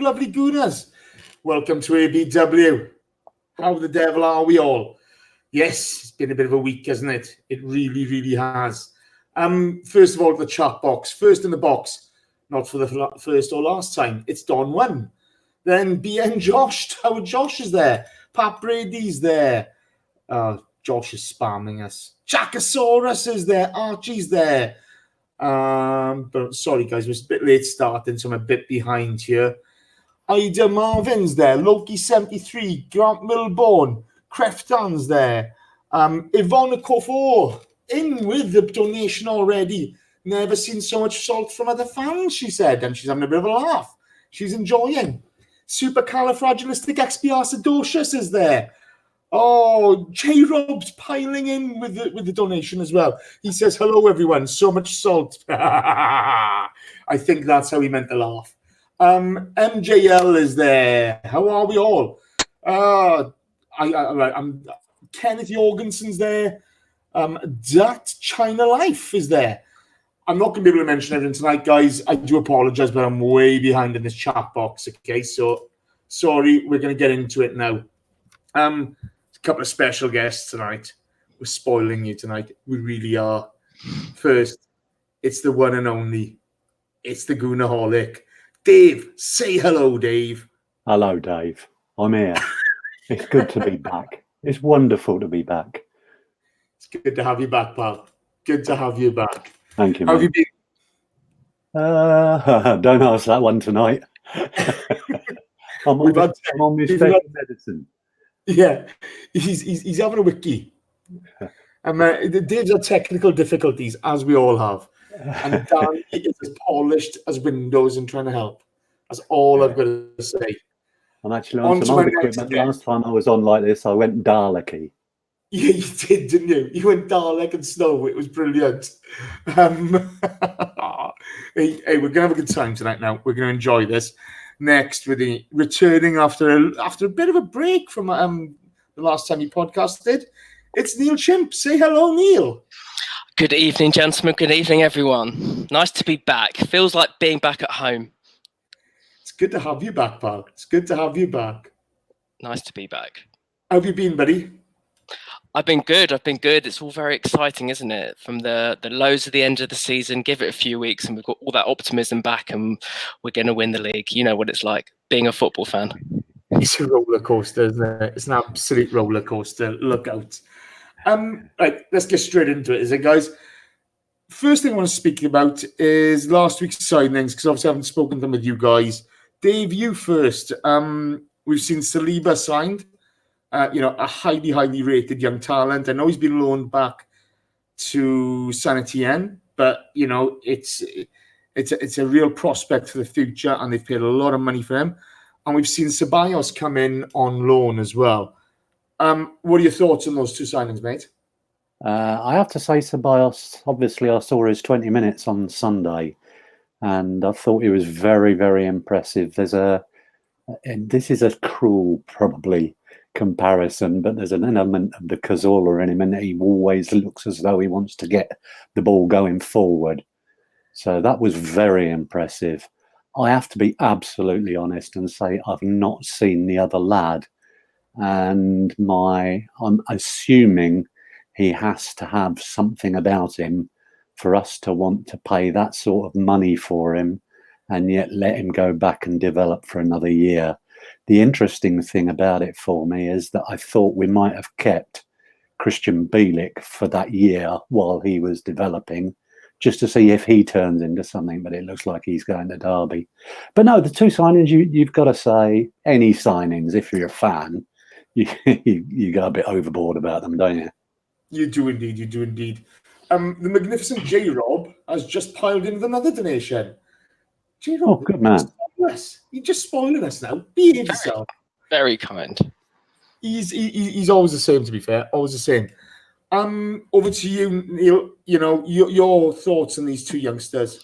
lovely Gooners. Welcome to ABW. How the devil are we all? Yes, it's been a bit of a week, hasn't it? It really, really has. First of all, the chat box. First in the box, not for the first or last time, it's Don 1. Then BN Josh. Howard Josh is there. Pat Brady's there. Josh is spamming us. Jackosaurus is there. Archie's there. But sorry, guys, we're a bit late starting, so I'm a bit behind here. Ida Marvin's there. Loki73. Grant Milborn. Crefton's there. Yvonne Kofor in with the donation already. Never seen so much salt from other fans, she said, and she's having a bit of a laugh. She's enjoying. Supercalifragilisticexpialidocious is there. Oh, J Rob's piling in with the donation as well. He says, hello, everyone. So much salt. I think that's how he meant to laugh. MJL is there. How are we all? I'm Kenneth Jorgensen's there. Dat China Life is there. I'm not going to be able to mention everything tonight, guys. I do apologize, but I'm way behind in this chat box. Okay, so sorry. We're going to get into it now. A couple of special guests tonight. We're spoiling you tonight. We really are. First, it's the one and only. It's the Goonaholic. Dave, say hello, Dave. Hello, Dave. I'm here. It's good to be back. It's wonderful to be back. It's good to have you back, pal. Good to have you back. Thank you, How have you been? Don't ask that one tonight. I'm on my special medicine. Yeah, he's having a wiki. Dave's had technical difficulties, as we all have. And Dan is as polished as Windows and trying to help. That's all I've got to say. I'm actually on some old equipment. Last time I was on like this, I went Dalek-y. Yeah, you did, didn't you? You went Dalek and Snow. It was brilliant. Hey, we're going to have a good time tonight now. We're going to enjoy this. Next, with the returning after a bit of a break from the last time you podcasted, it's Neil Chimp. Say hello, Neil. Good evening, gentlemen. Good evening, everyone. Nice to be back. Feels like being back at home. It's good to have you back, pal. It's good to have you back. Nice to be back. How have you been, buddy? I've been good. It's all very exciting, isn't it? From the lows of the end of the season, give it a few weeks and we've got all that optimism back and we're going to win the league. You know what it's like being a football fan. It's a roller coaster, isn't it? It's an absolute roller coaster. Look out. Right, let's get straight into it, is it, guys? First thing I want to speak about is last week's signings, because obviously I haven't spoken to them with you guys. Dave, you first. We've seen Saliba signed. A highly, highly rated young talent. I know he's been loaned back to Saint Etienne, but it's a real prospect for the future, and they've paid a lot of money for him. And we've seen Ceballos come in on loan as well. What are your thoughts on those two signings, mate? I have to say, Ceballos, obviously I saw his 20 minutes on Sunday, and I thought he was very, very impressive. And this is a cruel, probably, comparison, but there's an element of the Cazorla in him, and he always looks as though he wants to get the ball going forward. So that was very impressive. I have to be absolutely honest and say I've not seen the other lad, and I'm assuming he has to have something about him for us to want to pay that sort of money for him and yet let him go back and develop for another year. The interesting thing about it for me is that I thought we might have kept Christian Bielik for that year while he was developing, just to see if he turns into something, but it looks like he's going to Derby. But no, the two signings, you've got to say, any signings, if you're a fan, you go a bit overboard about them, don't you? You do indeed. The magnificent J-Rob has just piled in with another donation. J-Rob, good man. You're just spoiling us now. Behave yourself. Very kind. He's always the same, to be fair. Always the same. Over to you, Neil. Your thoughts on these two youngsters.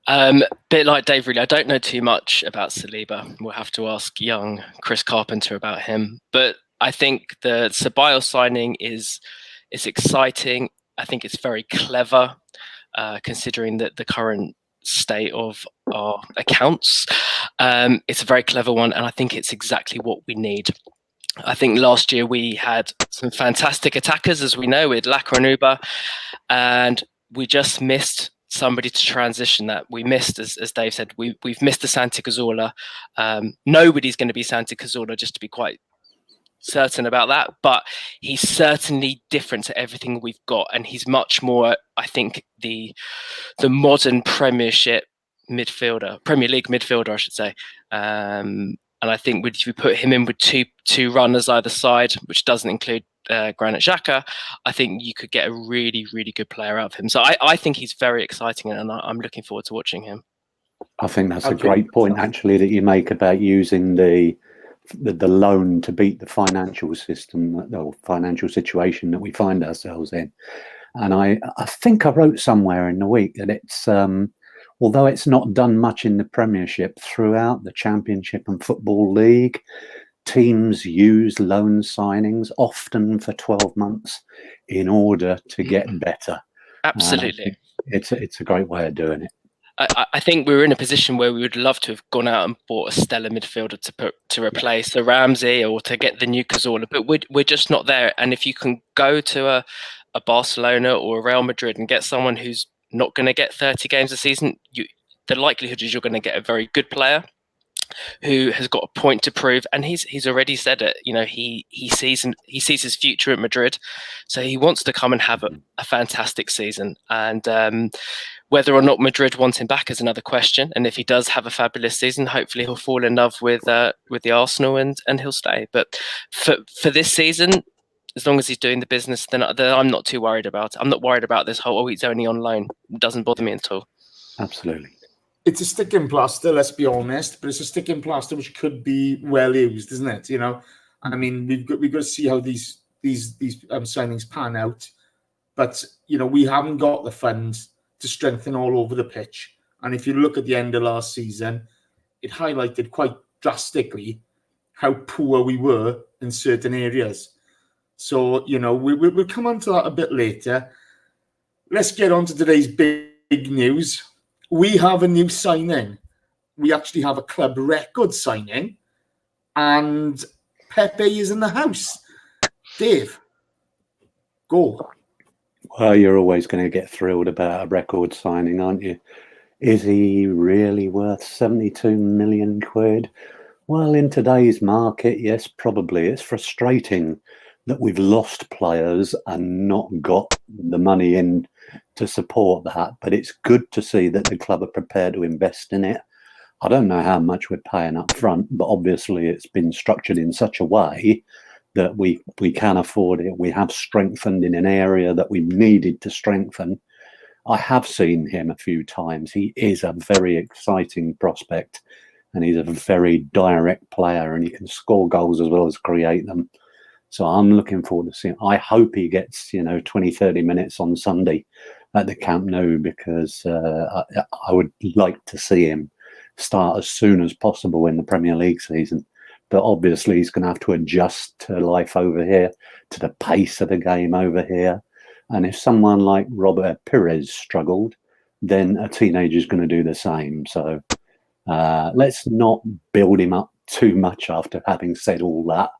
Bit like Dave, really. I don't know too much about Saliba. We'll have to ask young Chris Carpenter about him. But I think the Ceballos signing is exciting. I think it's very clever, considering that the current state of our accounts. It's a very clever one, and I think it's exactly what we need. I think last year we had some fantastic attackers, as we know, with Lacazette and Uber, and we just missed somebody to transition that. We missed, as Dave said, we've missed the Santi Cazorla. Nobody's going to be Santi Cazorla, just to be quite certain about that, but he's certainly different to everything we've got, and he's much more, I think, the modern Premier League midfielder, I should say. And I think if we put him in with two runners either side, which doesn't include Granit Xhaka, I think you could get a really, really good player out of him. So I think he's very exciting, and I'm looking forward to watching him. I think that's a great point, actually, that you make about using the loan to beat the financial system, or financial situation that we find ourselves in. And I think I wrote somewhere in the week that it's although it's not done much in the Premiership, throughout the Championship and Football League, teams use loan signings often for 12 months in order to get better. Absolutely. It's a great way of doing it. I think we were in a position where we would love to have gone out and bought a stellar midfielder to replace the Ramsey or to get the new Cazorla, but we're just not there. And if you can go to a Barcelona or a Real Madrid and get someone who's not going to get 30 games a season, the likelihood is you're going to get a very good player who has got a point to prove, and he's already said it. You know, he sees his future at Madrid, so he wants to come and have a fantastic season. And whether or not Madrid want him back is another question. And if he does have a fabulous season, hopefully he'll fall in love with the Arsenal and he'll stay. But for this season, as long as he's doing the business, then I'm not too worried about it. I'm not worried about this whole, he's only on loan. It doesn't bother me at all. Absolutely. It's a sticking plaster, let's be honest, but it's a sticking plaster which could be well used, isn't it? You know, I mean, we've got to see how these signings pan out. But, you know, we haven't got the funds to strengthen all over the pitch. And if you look at the end of last season, it highlighted quite drastically how poor we were in certain areas. So, you know, we'll come on to that a bit later. Let's get on to today's big news. We have a new signing. We actually have a club record signing. And Pepe is in the house. Dave, go. Well, you're always going to get thrilled about a record signing, aren't you? Is he really worth 72 million quid? Well, in today's market, yes, probably. It's frustrating that we've lost players and not got the money in to support that. But it's good to see that the club are prepared to invest in it. I don't know how much we're paying up front, but obviously it's been structured in such a way that we can afford it. We have strengthened in an area that we needed to strengthen. I have seen him a few times. He is a very exciting prospect, and he's a very direct player, and he can score goals as well as create them. So I'm looking forward to seeing. I hope he gets 20, 30 minutes on Sunday at the Camp Nou, because I would like to see him start as soon as possible in the Premier League season. But obviously he's going to have to adjust to life over here, to the pace of the game over here. And if someone like Robert Pires struggled, then a teenager's going to do the same. So let's not build him up too much after having said all that.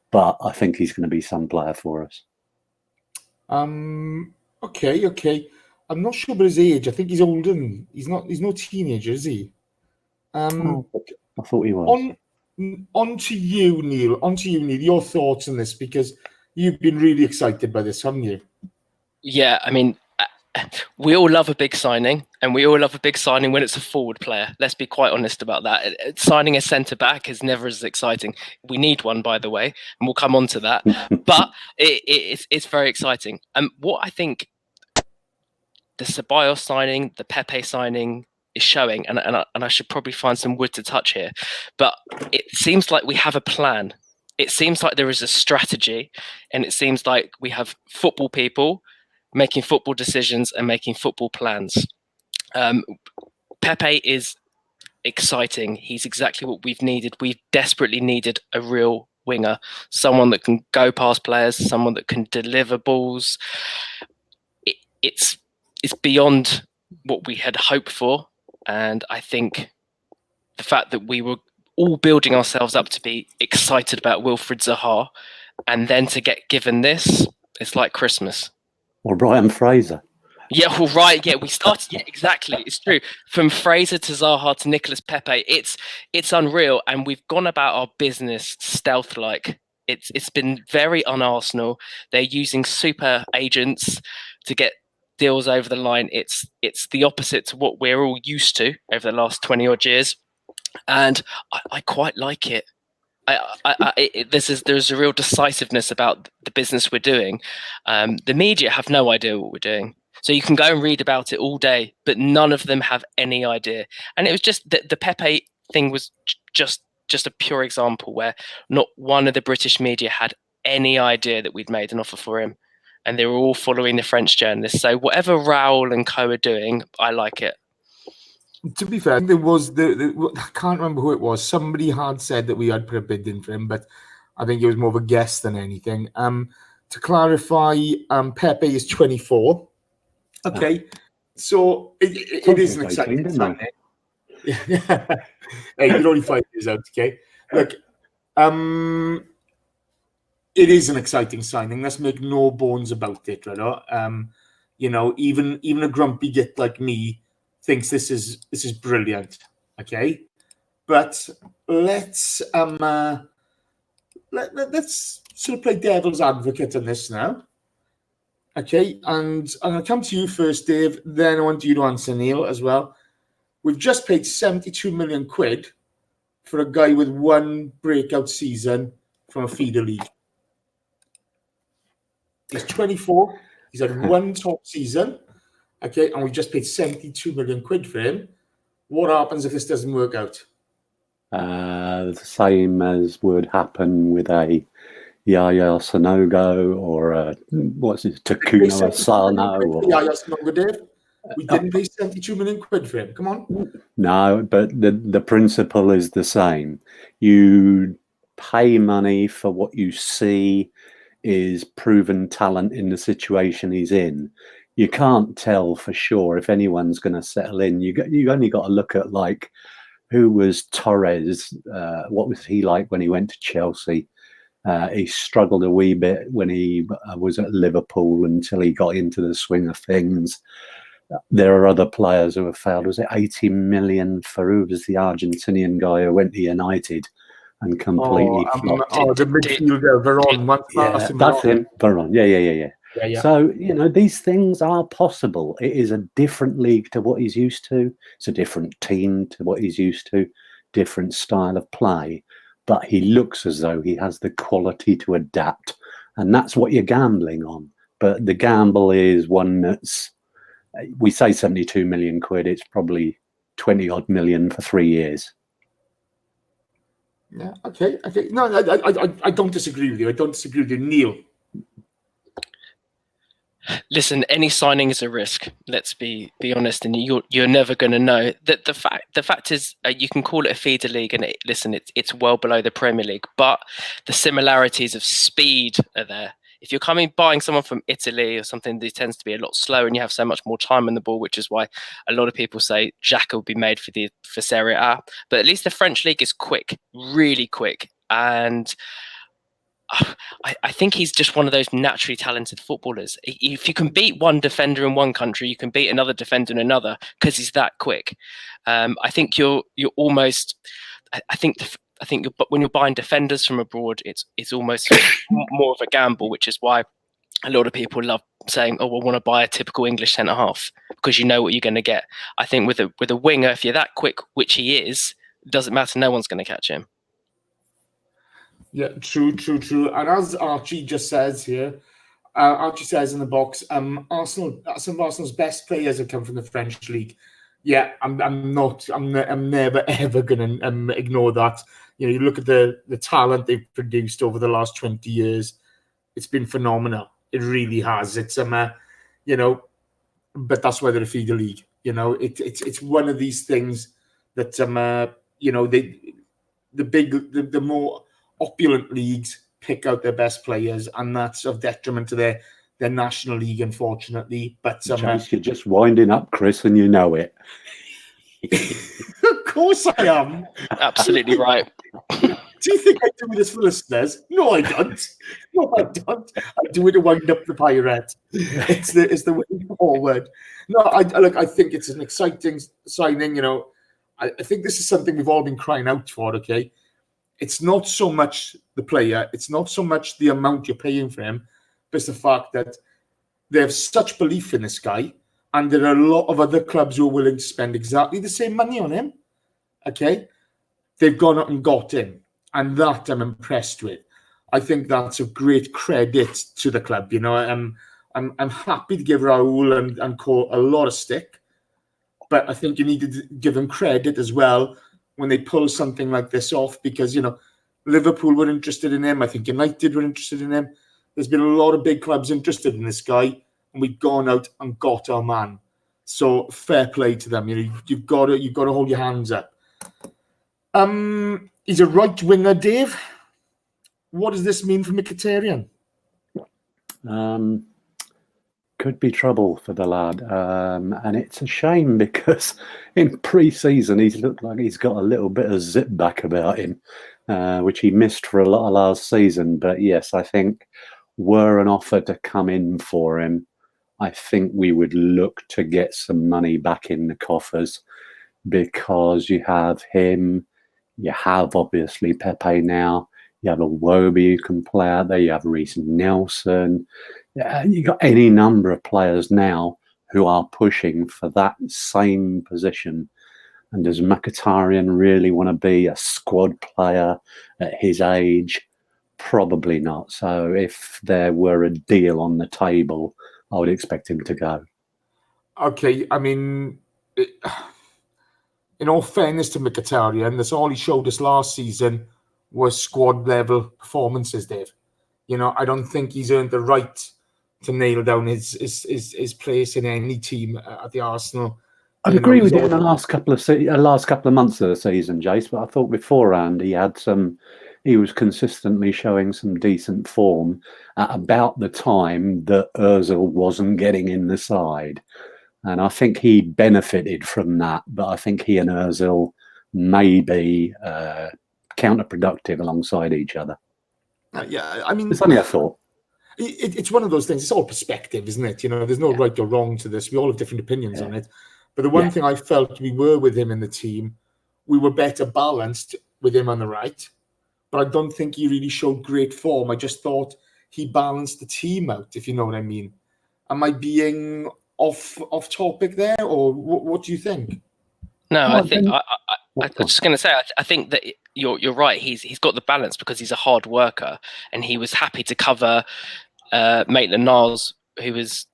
But I think he's going to be some player for us. Okay. I'm not sure about his age. I think he's older. He's no teenager, is he? I thought he was. On to you, Neil. Your thoughts on this, because you've been really excited by this, haven't you? Yeah, I mean, we all love a big signing, and we all love a big signing when it's a forward player. Let's be quite honest about that. Signing a centre-back is never as exciting. We need one, by the way, and we'll come on to that. But it's very exciting. And what I think the Ceballos signing, the Pepe signing is showing, and I should probably find some wood to touch here, but it seems like we have a plan. It seems like there is a strategy, and it seems like we have football people making football decisions and making football plans. Pepe is exciting. He's exactly what we've needed. We've desperately needed a real winger, someone that can go past players, someone that can deliver balls. It's beyond what we had hoped for. And I think the fact that we were all building ourselves up to be excited about Wilfried Zaha, and then to get given this, it's like Christmas. Or Brian Fraser. Yeah, well, right. Yeah, we started. Yeah, exactly. It's true. From Fraser to Zaha to Nicolas Pepe, it's unreal, and we've gone about our business stealth-like. It's been very un-Arsenal. They're using super agents to get deals over the line. It's the opposite to what we're all used to over the last 20 odd years, and I quite like it. There's a real decisiveness about the business we're doing. The media have no idea what we're doing. So you can go and read about it all day, but none of them have any idea. And it was just the Pepe thing was just a pure example where not one of the British media had any idea that we'd made an offer for him. And they were all following the French journalists. So whatever Raoul and co are doing, I like it. To be fair, there was I can't remember who it was. Somebody had said that we had put a bid in for him, but I think it was more of a guess than anything. To clarify, Pepe is 24. Okay, so it is an exciting signing. Yeah. Hey, you're only 5 years out, okay? Look, it is an exciting signing. Let's make no bones about it, right? You know, even a grumpy git like me thinks this is brilliant, okay? But let's let's sort of play devil's advocate on this now. Okay, and I'm going to come to you first, Dave, then I want you to answer, Neil, as well. We've just paid 72 million quid for a guy with one breakout season from a feeder league. He's 24. He's had one top season. Okay, and we just paid 72 million quid for him. What happens if this doesn't work out? The same as would happen with a Yaya Sanogo or Takuno Asano. Yaya Sanogo, Dave. We didn't pay 72 million quid for him. Come on. No, but the principle is the same. You pay money for what you see is proven talent in the situation he's in. You can't tell for sure if anyone's going to settle in. You only got to look at, like, who was Torres? What was he like when he went to Chelsea? He struggled a wee bit when he was at Liverpool until he got into the swing of things. There are other players who have failed. Was it 80 million for who was the Argentinian guy who went to United and completely flopped? The midfielder, Veron. That's him, Veron. Yeah. So, you know, these things are possible. It is a different league to what he's used to. It's a different team to what he's used to, different style of play. But he looks as though he has the quality to adapt. And that's what you're gambling on. But the gamble is one that's, we say 72 million quid, it's probably 20 odd million for 3 years. Yeah, okay. No, I don't disagree with you. I don't disagree with you, Neil. Listen, any signing is a risk. Let's be honest, and you're never going to know. That the fact is, you can call it a feeder league, and it's well below the Premier League, but the similarities of speed are there. If you're buying someone from Italy or something that tends to be a lot slower, and you have so much more time on the ball, which is why a lot of people say Xhaka would be made for Serie A. But at least the French league is quick, really quick, and I think he's just one of those naturally talented footballers. If you can beat one defender in one country, you can beat another defender in another because he's that quick. I think you're almost. I think when you're buying defenders from abroad, it's almost more of a gamble, which is why a lot of people love saying, "Oh, I want to buy a typical English centre half," because you know what you're going to get. I think with a winger, if you're that quick, which he is, it doesn't matter. No one's going to catch him. Yeah, true. And as Archie just says here, Archie says in the box, Arsenal, some of Arsenal's best players have come from the French league. Yeah, I'm never ever going to ignore that. You know, you look at the talent they've produced over the last 20 years. It's been phenomenal. It really has. It's you know, but that's why they're a feeder league. You know, it's one of these things that you know, the more opulent leagues pick out their best players, and that's of detriment to their national league, unfortunately. But Chase, you're just winding up, Chris, and you know it. Of course I am. Absolutely right. Do you think I do this for listeners? No, I don't. No, I don't. I do it to wind up the pirate. It's the way forward. No, I think it's an exciting signing. You know, I think this is something we've all been crying out for. Okay, it's not so much the player. It's not so much the amount you're paying for him, but it's the fact that they have such belief in this guy, and there are a lot of other clubs who are willing to spend exactly the same money on him. Okay, they've gone up and got him. And that I'm impressed with. I think that's a great credit to the club. You know, I'm happy to give Raul and Cole a lot of stick, but I think you need to give them credit as well when they pull something like this off, because, you know, Liverpool were interested in him. I think United were interested in him. There's been a lot of big clubs interested in this guy, and we've gone out and got our man. So fair play to them. You know, you've got to hold your hands up. He's a right winger, Dave. What does this mean for Mkhitaryan? Could be trouble for the lad. And it's a shame because in pre-season, he's looked like he's got a little bit of zip back about him, which he missed for a lot of last season. But yes, I think were an offer to come in for him, I think we would look to get some money back in the coffers, because you have him. You have, obviously, Pepe now. You have Iwobi who can play out there. You have Reece Nelson. You've got any number of players now who are pushing for that same position. And does Mkhitaryan really want to be a squad player at his age? Probably not. So if there were a deal on the table, I would expect him to go. Okay, I mean... in all fairness to Mkhitaryan, that's all he showed us last season was squad-level performances, Dave. You know, I don't think he's earned the right to nail down his place in any team at the Arsenal. I'd agree with you in the last couple of months of the season, Jace, but I thought beforehand he was consistently showing some decent form at about the time that Ozil wasn't getting in the side. And I think he benefited from that, but I think he and Özil may be counterproductive alongside each other. Yeah, I mean... It's only a thought. It's one of those things. It's all perspective, isn't it? You know, there's no right or wrong to this. We all have different opinions on it. But the one thing I felt we were with him in the team, we were better balanced with him on the right. But I don't think he really showed great form. I just thought he balanced the team out, if you know what I mean. Am I being off topic there, or what do you think? No, I think I was just going to say I think that you're right. He's got the balance because he's a hard worker, and he was happy to cover Maitland-Niles, who was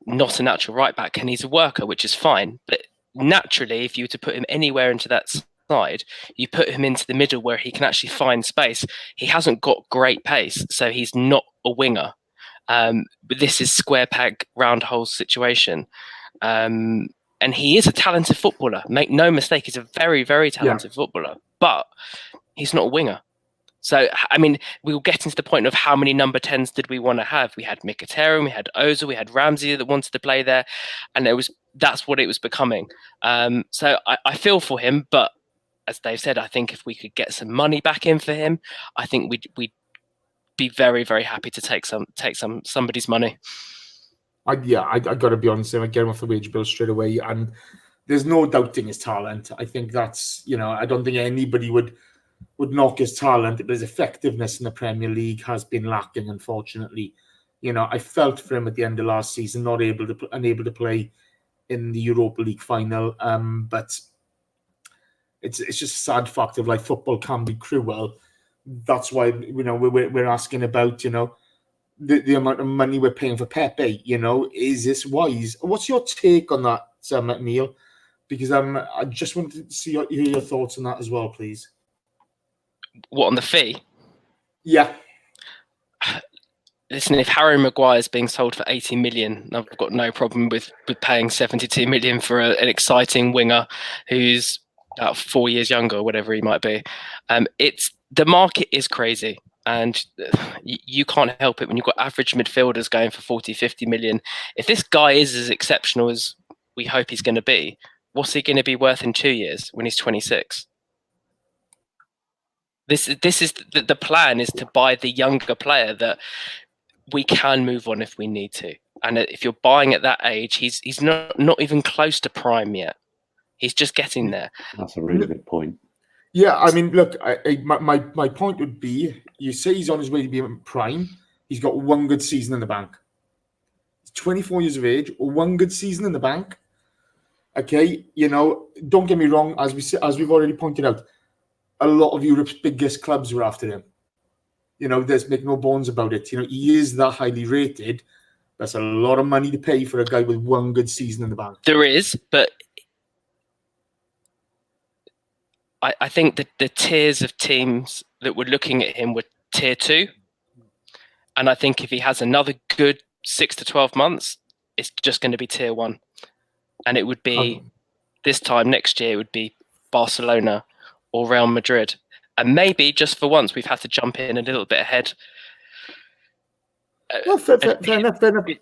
not a natural right back, and he's a worker, which is fine. But naturally, if you were to put him anywhere into that side, you put him into the middle where he can actually find space. He hasn't got great pace, so he's not a winger. But this is square peg, round hole situation. And he is a talented footballer. Make no mistake, he's a very, very talented footballer. But he's not a winger. So, I mean, we were getting to the point of how many number 10s did we want to have? We had Mkhitaryan, we had Ozil, we had Ramsey that wanted to play there. And that's what it was becoming. So I feel for him. But as Dave said, I think if we could get some money back in for him, I think we'd be very, very happy to take somebody's money. I got to be honest, I get him off the wage bill straight away, and there's no doubting his talent. I think that's, you know, I don't think anybody would knock his talent, but his effectiveness in the Premier League has been lacking, unfortunately. You know, I felt for him at the end of last season, unable to play in the Europa League final, but it's just a sad fact of life. Football can be cruel. That's why, you know, we're asking about, you know, the amount of money we're paying for Pepe. You know, is this wise? What's your take on that, Neil? Because I just wanted to hear your thoughts on that as well, please. What, on the fee? Yeah. Listen, if Harry Maguire's being sold for 80 million, I've got no problem with paying 72 million for an exciting winger who's about 4 years younger, or whatever he might be. The market is crazy, and you can't help it when you've got average midfielders going for 40, 50 million. If this guy is as exceptional as we hope he's going to be, what's he going to be worth in 2 years when he's 26? This is the plan, is to buy the younger player that we can move on if we need to. And if you're buying at that age, he's not even close to prime yet. He's just getting there. That's a really good point. Yeah, I mean, look, my point would be, you say he's on his way to being prime. He's got one good season in the bank. He's 24 years of age, one good season in the bank. Okay, don't get me wrong, as we've already pointed out, a lot of Europe's biggest clubs were after him. There's make no bones about it. He is that highly rated. That's a lot of money to pay for a guy with one good season in the bank. There is, but I think that the tiers of teams that were looking at him were tier 2. And I think if he has another good 6 to 12 months, it's just going to be tier 1. And it would be, this time next year, it would be Barcelona or Real Madrid. And maybe just for once, we've had to jump in a little bit ahead. Well, fair enough. Be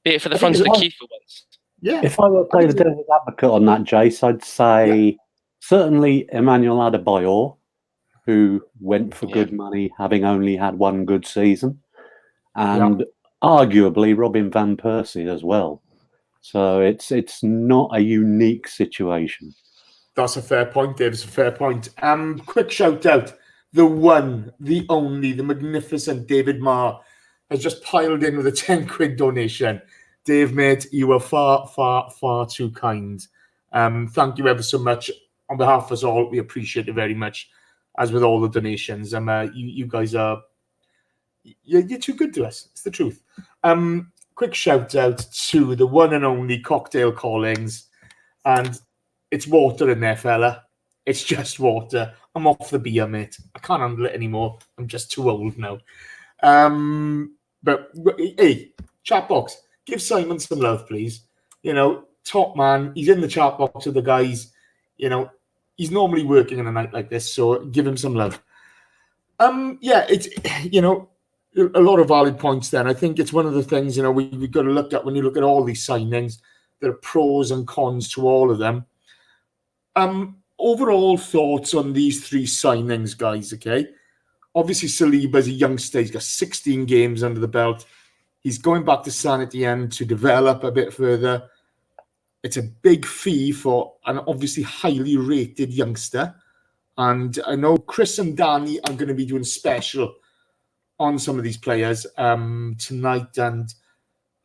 it for the front of the queue for once. Yeah. If I were to play the devil's advocate on that, Jace, I'd say certainly Emmanuel Adebayor, who went for good money, having only had one good season, and arguably Robin van Persie as well. So it's not a unique situation. That's a fair point, Dave. It's a fair point. Quick shout out. The one, the only, the magnificent David Marr has just piled in with a 10 quid donation. Dave, mate, you are far, far, far too kind. Thank you ever so much. On behalf of us all, we appreciate it very much, as with all the donations. You guys are, you're too good to us. It's the truth. Quick shout out to the one and only Cocktail Callings. And it's water in there, fella. It's just water. I'm off the beer, mate. I can't handle it anymore. I'm just too old now. But hey, chat box, give Simon some love, please. Top man. He's in the chat box with the guys. He's normally working on a night like this, so give him some love. It's a lot of valid points. Then I think it's one of the things we've got to look at when you look at all these signings. There are pros and cons to all of them. Overall thoughts on these 3 signings, guys, okay? Obviously, Saliba's a youngster. He's got 16 games under the belt. He's going back to San Etienne to develop a bit further. It's a big fee for an obviously highly rated youngster. And I know Chris and Danny are going to be doing special on some of these players tonight and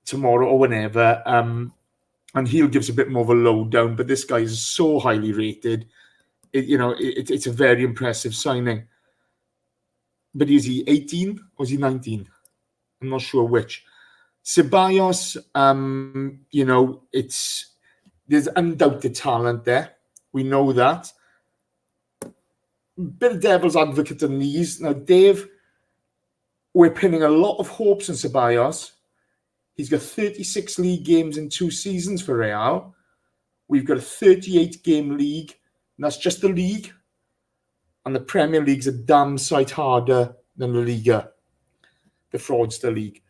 tomorrow or whenever. And he'll give us a bit more of a lowdown. But this guy is so highly rated. It's a very impressive signing. But is he 18 or is he 19? I'm not sure which. Ceballos, there's undoubted talent there. We know that. Bit of devil's advocate on these. Now, Dave, we're pinning a lot of hopes on Ceballos. He's got 36 league games in 2 seasons for Real. We've got a 38-game league. And that's just the league. And the Premier League's a damn sight harder than La Liga, the fraudster league.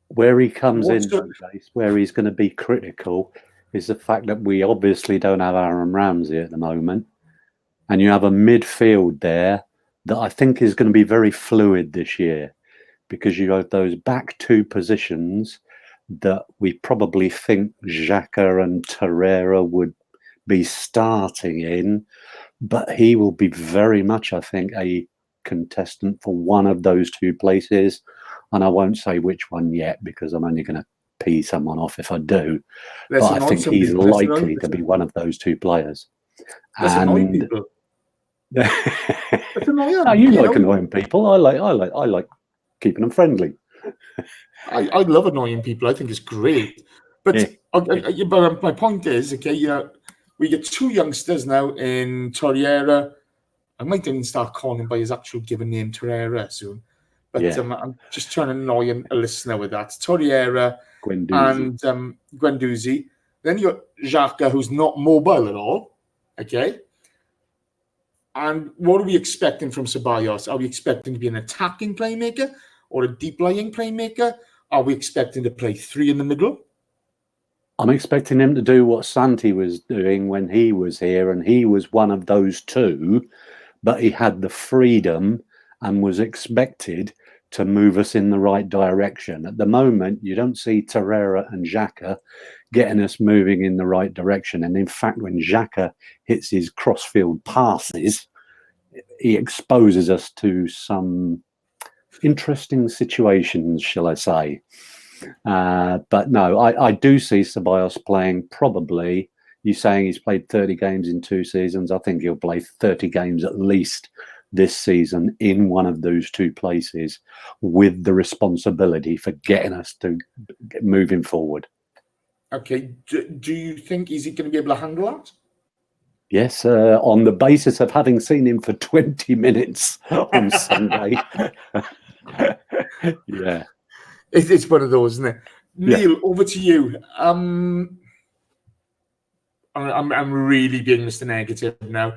Where he comes in, Jace, where he's going to be critical, is the fact that we obviously don't have Aaron Ramsey at the moment. And you have a midfield there that I think is going to be very fluid this year, because you have those back 2 positions that we probably think Xhaka and Torreira would be starting in, but he will be very much, I think, a contestant for one of those 2 places. And I won't say which one yet, because I'm only going to pee someone off if I do. But I think he's likely to be one of those 2 players. That's annoying people. That's annoying. No, you like annoying people. I like keeping them friendly. I love annoying people. I think it's great. But but my point is, okay, we get 2 youngsters now in Torreira. I might even start calling him by his actual given name, Torreira, soon. But I'm just trying to annoy a listener with that. Torreira Guendouzi. and Guendouzi. Then you got Xhaka, who's not mobile at all. Okay. And what are we expecting from Ceballos? Are we expecting to be an attacking playmaker or a deep-lying playmaker? Are we expecting to play 3 in the middle? I'm expecting him to do what Santi was doing when he was here, and he was one of those two, but he had the freedom and was expected to move us in the right direction. At the moment, you don't see Torreira and Xhaka getting us moving in the right direction. And in fact, when Xhaka hits his crossfield passes, he exposes us to some interesting situations, shall I say. But no, I do see Ceballos playing probably, you're saying he's played 30 games in 2 seasons. I think he'll play 30 games at least this season in one of those 2 places, with the responsibility for getting us to moving forward. Okay. Do you think he's going to be able to handle that? Yes, on the basis of having seen him for 20 minutes on Sunday. Yeah. It's one of those, isn't it? Neil, over to you. I'm really being Mr. Negative now.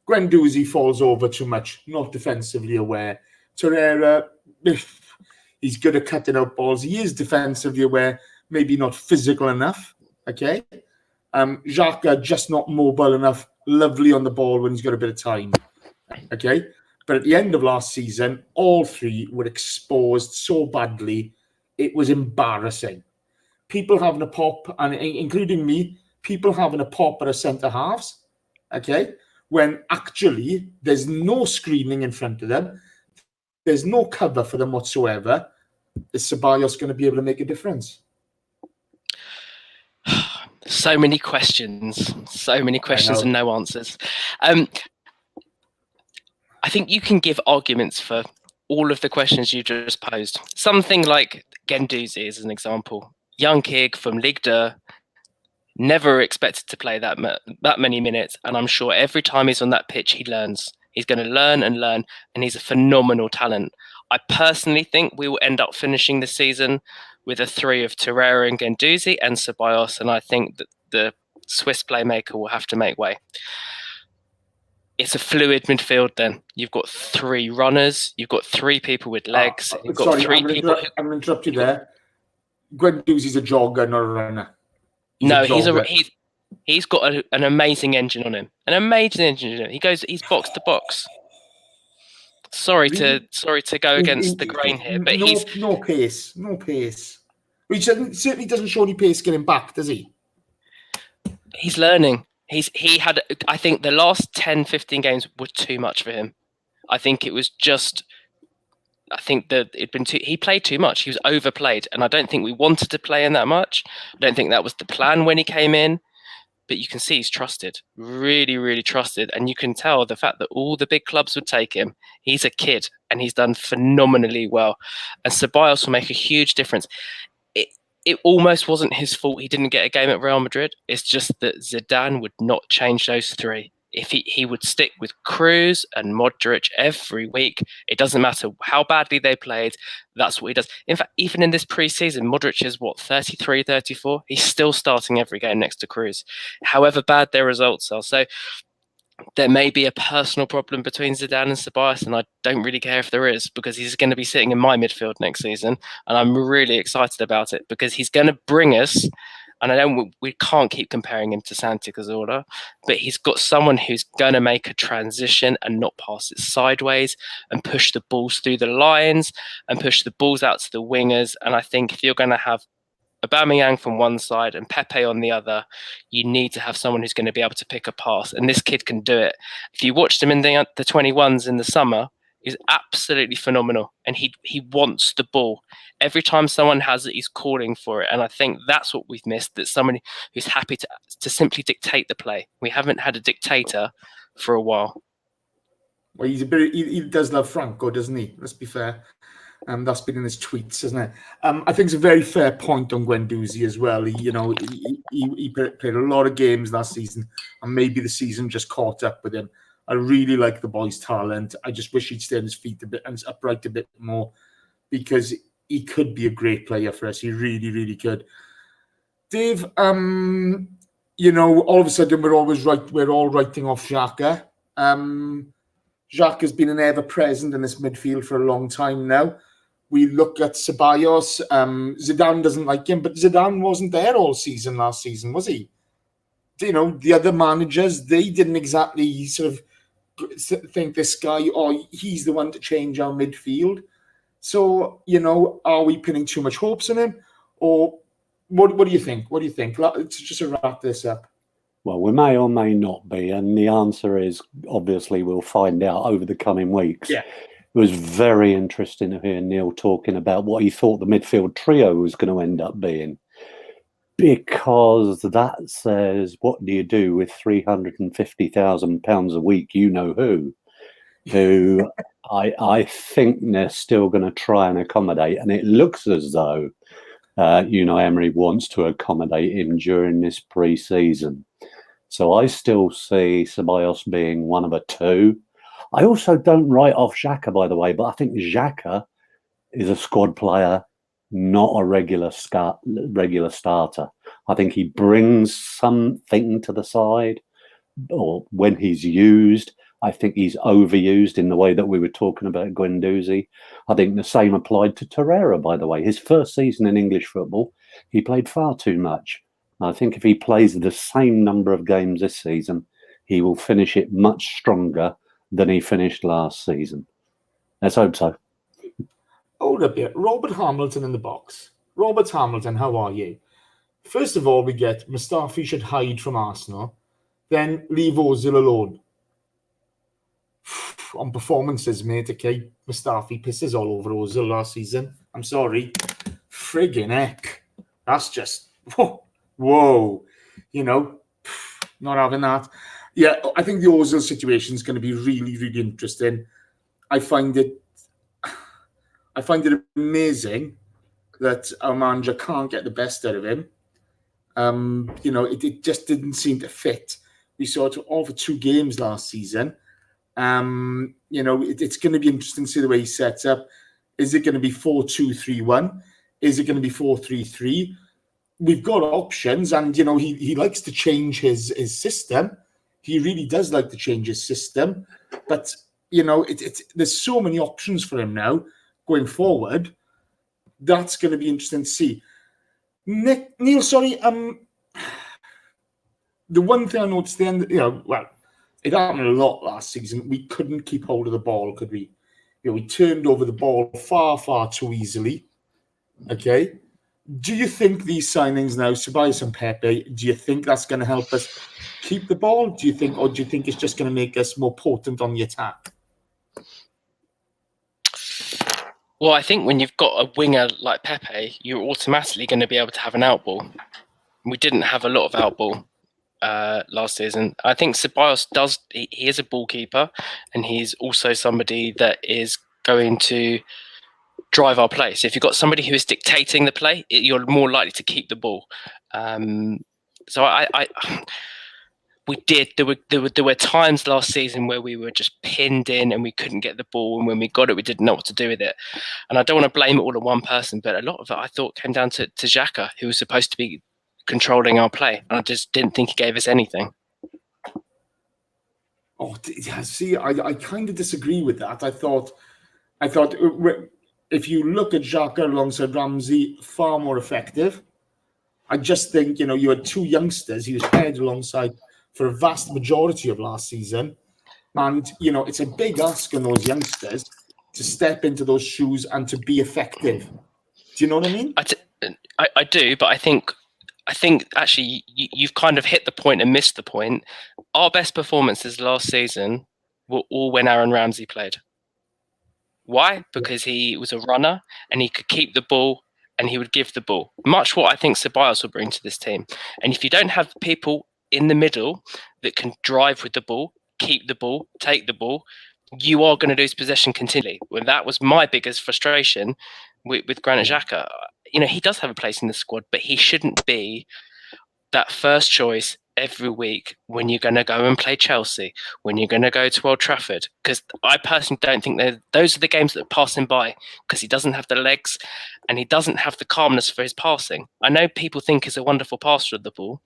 Guendouzi falls over too much, not defensively aware. Torreira, he's good at cutting out balls. He is defensively aware, maybe not physical enough. Okay. Xhaka just not mobile enough, lovely on the ball when he's got a bit of time. Okay. But at the end of last season, all 3 were exposed so badly, it was embarrassing. People having a pop, and including me, people having a pop at a centre halves. Okay. When actually there's no screening in front of them, there's no cover for them whatsoever. Is Ceballos going to be able to make a difference? So many questions and no answers. I think you can give arguments for all of the questions you just posed. Something like Guendouzi is an example. Young kid from Ligue 2, never expected to play that many minutes, and I'm sure every time he's on that pitch, he learns. He's going to learn and learn, and he's a phenomenal talent. I personally think we will end up finishing the season with a 3 of Torreira and Guendouzi and Ceballos, and I think that the Swiss playmaker will have to make way. It's a fluid midfield then. You've got 3 runners, you've got 3 people with legs, you've got sorry, 3 people... I'm going to interrupt you there. Guendouzi's a jogger, not a runner. He's got an amazing engine on him. An amazing engine on him. He's box to box. Sorry to go against the grain here, but he's no pace. He certainly doesn't show any pace getting back, does he? He's learning. He had, I think the last 10, 15 games were too much for him. I think it was just, he played too much. He was overplayed, and I don't think we wanted to play him that much. I don't think that was the plan when he came in. But you can see he's trusted, really, really trusted. And you can tell the fact that all the big clubs would take him. He's a kid and he's done phenomenally well. And Ceballos will make a huge difference. It almost wasn't his fault he didn't get a game at Real Madrid. It's just that Zidane would not change those 3. If he would stick with Kroos and Modric every week, it doesn't matter how badly they played, that's what he does. In fact, even in this pre-season, Modric is 33, 34? He's still starting every game next to Kroos, however bad their results are. So there may be a personal problem between Zidane and Ceballos, and I don't really care if there is, because he's going to be sitting in my midfield next season, and I'm really excited about it, because he's going to bring us... And we can't keep comparing him to Santi Cazorla, but he's got someone who's going to make a transition and not pass it sideways and push the balls through the lines and push the balls out to the wingers. And I think if you're going to have Aubameyang from one side and Pepe on the other, you need to have someone who's going to be able to pick a pass. And this kid can do it. If you watched him in the 21s in the summer, he's absolutely phenomenal, and he wants the ball. Every time someone has it, he's calling for it, and I think that's what we've missed, that somebody who's happy to simply dictate the play. We haven't had a dictator for a while. Well, he does love Franco, doesn't he? Let's be fair. That's been in his tweets, isn't it? I think it's a very fair point on Guendouzi as well. He played a lot of games last season, and maybe the season just caught up with him. I really like the boy's talent. I just wish he'd stay on his feet a bit and upright a bit more, because he could be a great player for us. He really, really could. Dave, all of a sudden we're all writing off Xhaka. Xhaka's been an ever-present in this midfield for a long time now. We look at Ceballos. Zidane doesn't like him, but Zidane wasn't there all season last season, was he? You know, the other managers, they didn't exactly sort of think this guy, he's the one to change our midfield. So, you know, are we pinning too much hopes on him? Or what do you think? What do you think? Let's just wrap this up. Well, we may or may not be. And the answer is, obviously, we'll find out over the coming weeks. Yeah. It was very interesting to hear Neil talking about what he thought the midfield trio was going to end up being. Because that says, what do you do with £350,000 a week? You know who I think they're still going to try and accommodate. And it looks as though, Emery wants to accommodate him during this pre-season. So I still see Ceballos being one of the two. I also don't write off Xhaka, by the way, but I think Xhaka is a squad player, not a regular starter. I think he brings something to the side, or when he's used, I think he's overused in the way that we were talking about Guendouzi. I think the same applied to Torreira, by the way. His first season in English football, he played far too much. I think if he plays the same number of games this season, he will finish it much stronger than he finished last season. Let's hope so. Hold up here. Robert Hamilton in the box. Robert Hamilton, how are you? First of all, we get Mustafi should hide from Arsenal, then leave Ozil alone. On performances, mate, okay? Mustafi pisses all over Ozil last season. I'm sorry. Friggin' heck. That's just... Whoa. You know, not having that. Yeah, I think the Ozil situation is going to be really, really interesting. I find it amazing that our manager can't get the best out of him. It just didn't seem to fit. We saw it all for 2 games last season. It's going to be interesting to see the way he sets up. Is it going to be 4-2-3-1? Is it going to be 4-3-3? We've got options, and he likes to change his system. He really does like to change his system, but there's so many options for him now going forward. That's going to be interesting to see. Neil, sorry. The one thing I noticed then, it happened a lot last season. We couldn't keep hold of the ball, could we? We turned over the ball far, far too easily. Okay. Do you think these signings now, Ceballos and Pepe, do you think that's going to help us keep the ball? Do you think it's just going to make us more potent on the attack? Well, I think when you've got a winger like Pepe, you're automatically going to be able to have an outball. We didn't have a lot of outball last season. I think Ceballos he is a ball keeper, and he's also somebody that is going to drive our play. So if you've got somebody who is dictating the play, you're more likely to keep the ball. There were times last season where we were just pinned in and we couldn't get the ball, and when we got it, we didn't know what to do with it. And I don't want to blame it all on one person, but a lot of it I thought came down to Xhaka, who was supposed to be controlling our play. And I just didn't think he gave us anything. Oh, see, I kind of disagree with that. I thought if you look at Xhaka alongside Ramsey, far more effective. I just think, you had 2 youngsters he was paired alongside for a vast majority of last season. And, it's a big ask on those youngsters to step into those shoes and to be effective. Do you know what I mean? I do, but I think actually you've kind of hit the point and missed the point. Our best performances last season were all when Aaron Ramsey played. Why? Because he was a runner and he could keep the ball and he would give the ball. Much what I think Ceballos will bring to this team. And if you don't have people in the middle that can drive with the ball, keep the ball, take the ball, you are going to lose possession continually. Well, that was my biggest frustration with Granit Xhaka. He does have a place in the squad, but he shouldn't be that first choice every week when you're going to go and play Chelsea, when you're going to go to Old Trafford, because I personally don't think those are the games that pass him by, because he doesn't have the legs and he doesn't have the calmness for his passing. I know people think he's a wonderful passer of the ball.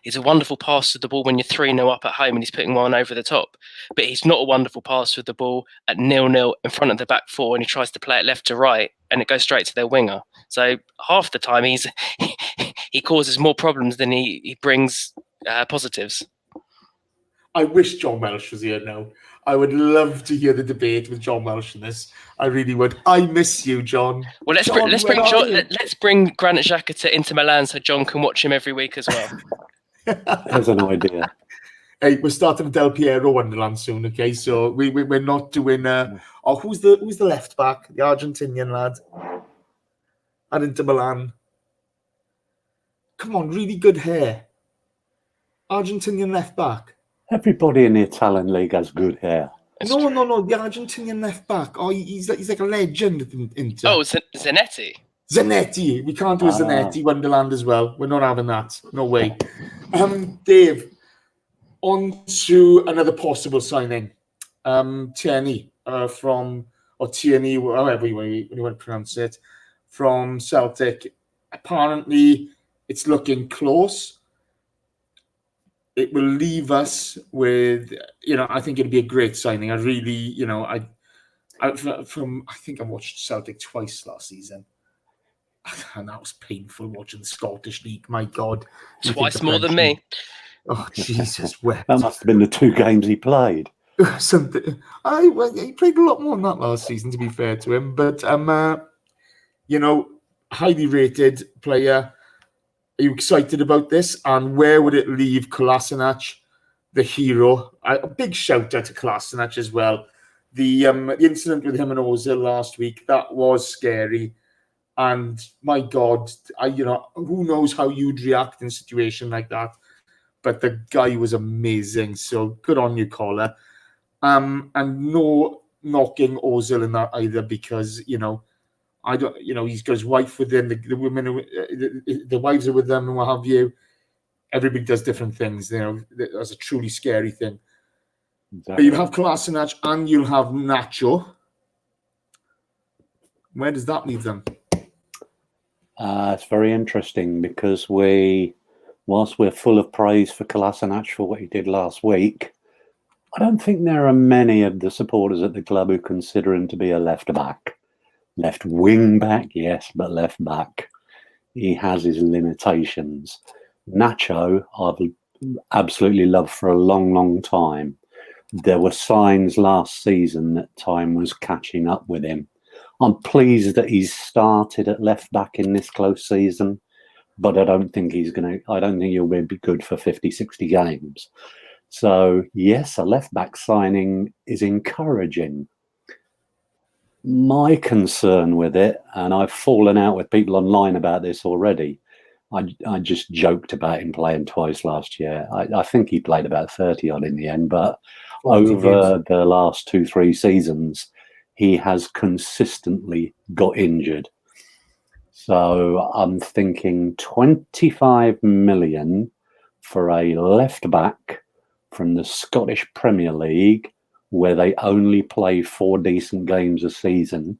He's a wonderful passer of the ball when you're 3-0 up at home and he's putting one over the top, but he's not a wonderful passer of the ball at 0-0 in front of the back 4 and he tries to play it left to right and it goes straight to their winger. So half the time he causes more problems than he brings positives. I wish John Welsh was here now. I would love to hear the debate with John Welsh in this. I really would. I miss you, John. Well, let's bring Granit Xhaka to Inter Milan so John can watch him every week as well. There's an idea. Hey, we're starting Del Piero Wonderland soon, okay? So we're not doing. Who's the left back? The Argentinian lad at Inter Milan. Come on, really good hair. Argentinian left back. Everybody in the Italian league has good hair. No. The Argentinian left back. Oh, he's like a legend in Inter. Oh, Zanetti. Zanetti. We can't do a Zanetti Wonderland as well. We're not having that. No way. Dave, on to another possible signing. Tierney Tierney, however you want to pronounce it, from Celtic. Apparently, it's looking close. It will leave us with, I think it'd be a great signing. I really, I think I watched Celtic twice last season. And that was painful watching the Scottish League. My God. Twice more than me. Oh, Jesus. Wept. That must have been the 2 games he played. Something. He played a lot more than that last season, to be fair to him. But, highly rated player. Are you excited about this? And where would it leave Kolasinac, the hero? A big shout out to Kolasinac as well. The incident with him and Ozil last week, that was scary. And my God, who knows how you'd react in a situation like that? But the guy was amazing. So good on you, Kola. And no knocking Ozil in that either, because I don't. He's got his wife with him. The women, the wives are with them, and what have you. Everybody does different things. That's a truly scary thing. Exactly. But you'll have Kolasinac and you'll have Nacho. Where does that leave them? It's very interesting because whilst we're full of praise for Kolasinac for what he did last week, I don't think there are many of the supporters at the club who consider him to be a left back. Left wing back, yes, but left back. He has his limitations. Nacho, I've absolutely loved for a long, long time. There were signs last season that time was catching up with him. I'm pleased that he's started at left back in this close season, but I don't think he'll be good for 50, 60 games. So, yes, a left back signing is encouraging. My concern with it, and I've fallen out with people online about this already, I just joked about him playing twice last year. I think he played about 30 odd in the end, but over the last 2-3 seasons, he has consistently got injured. So I'm thinking 25 million for a left back from the Scottish Premier League, where they only play 4 decent games a season,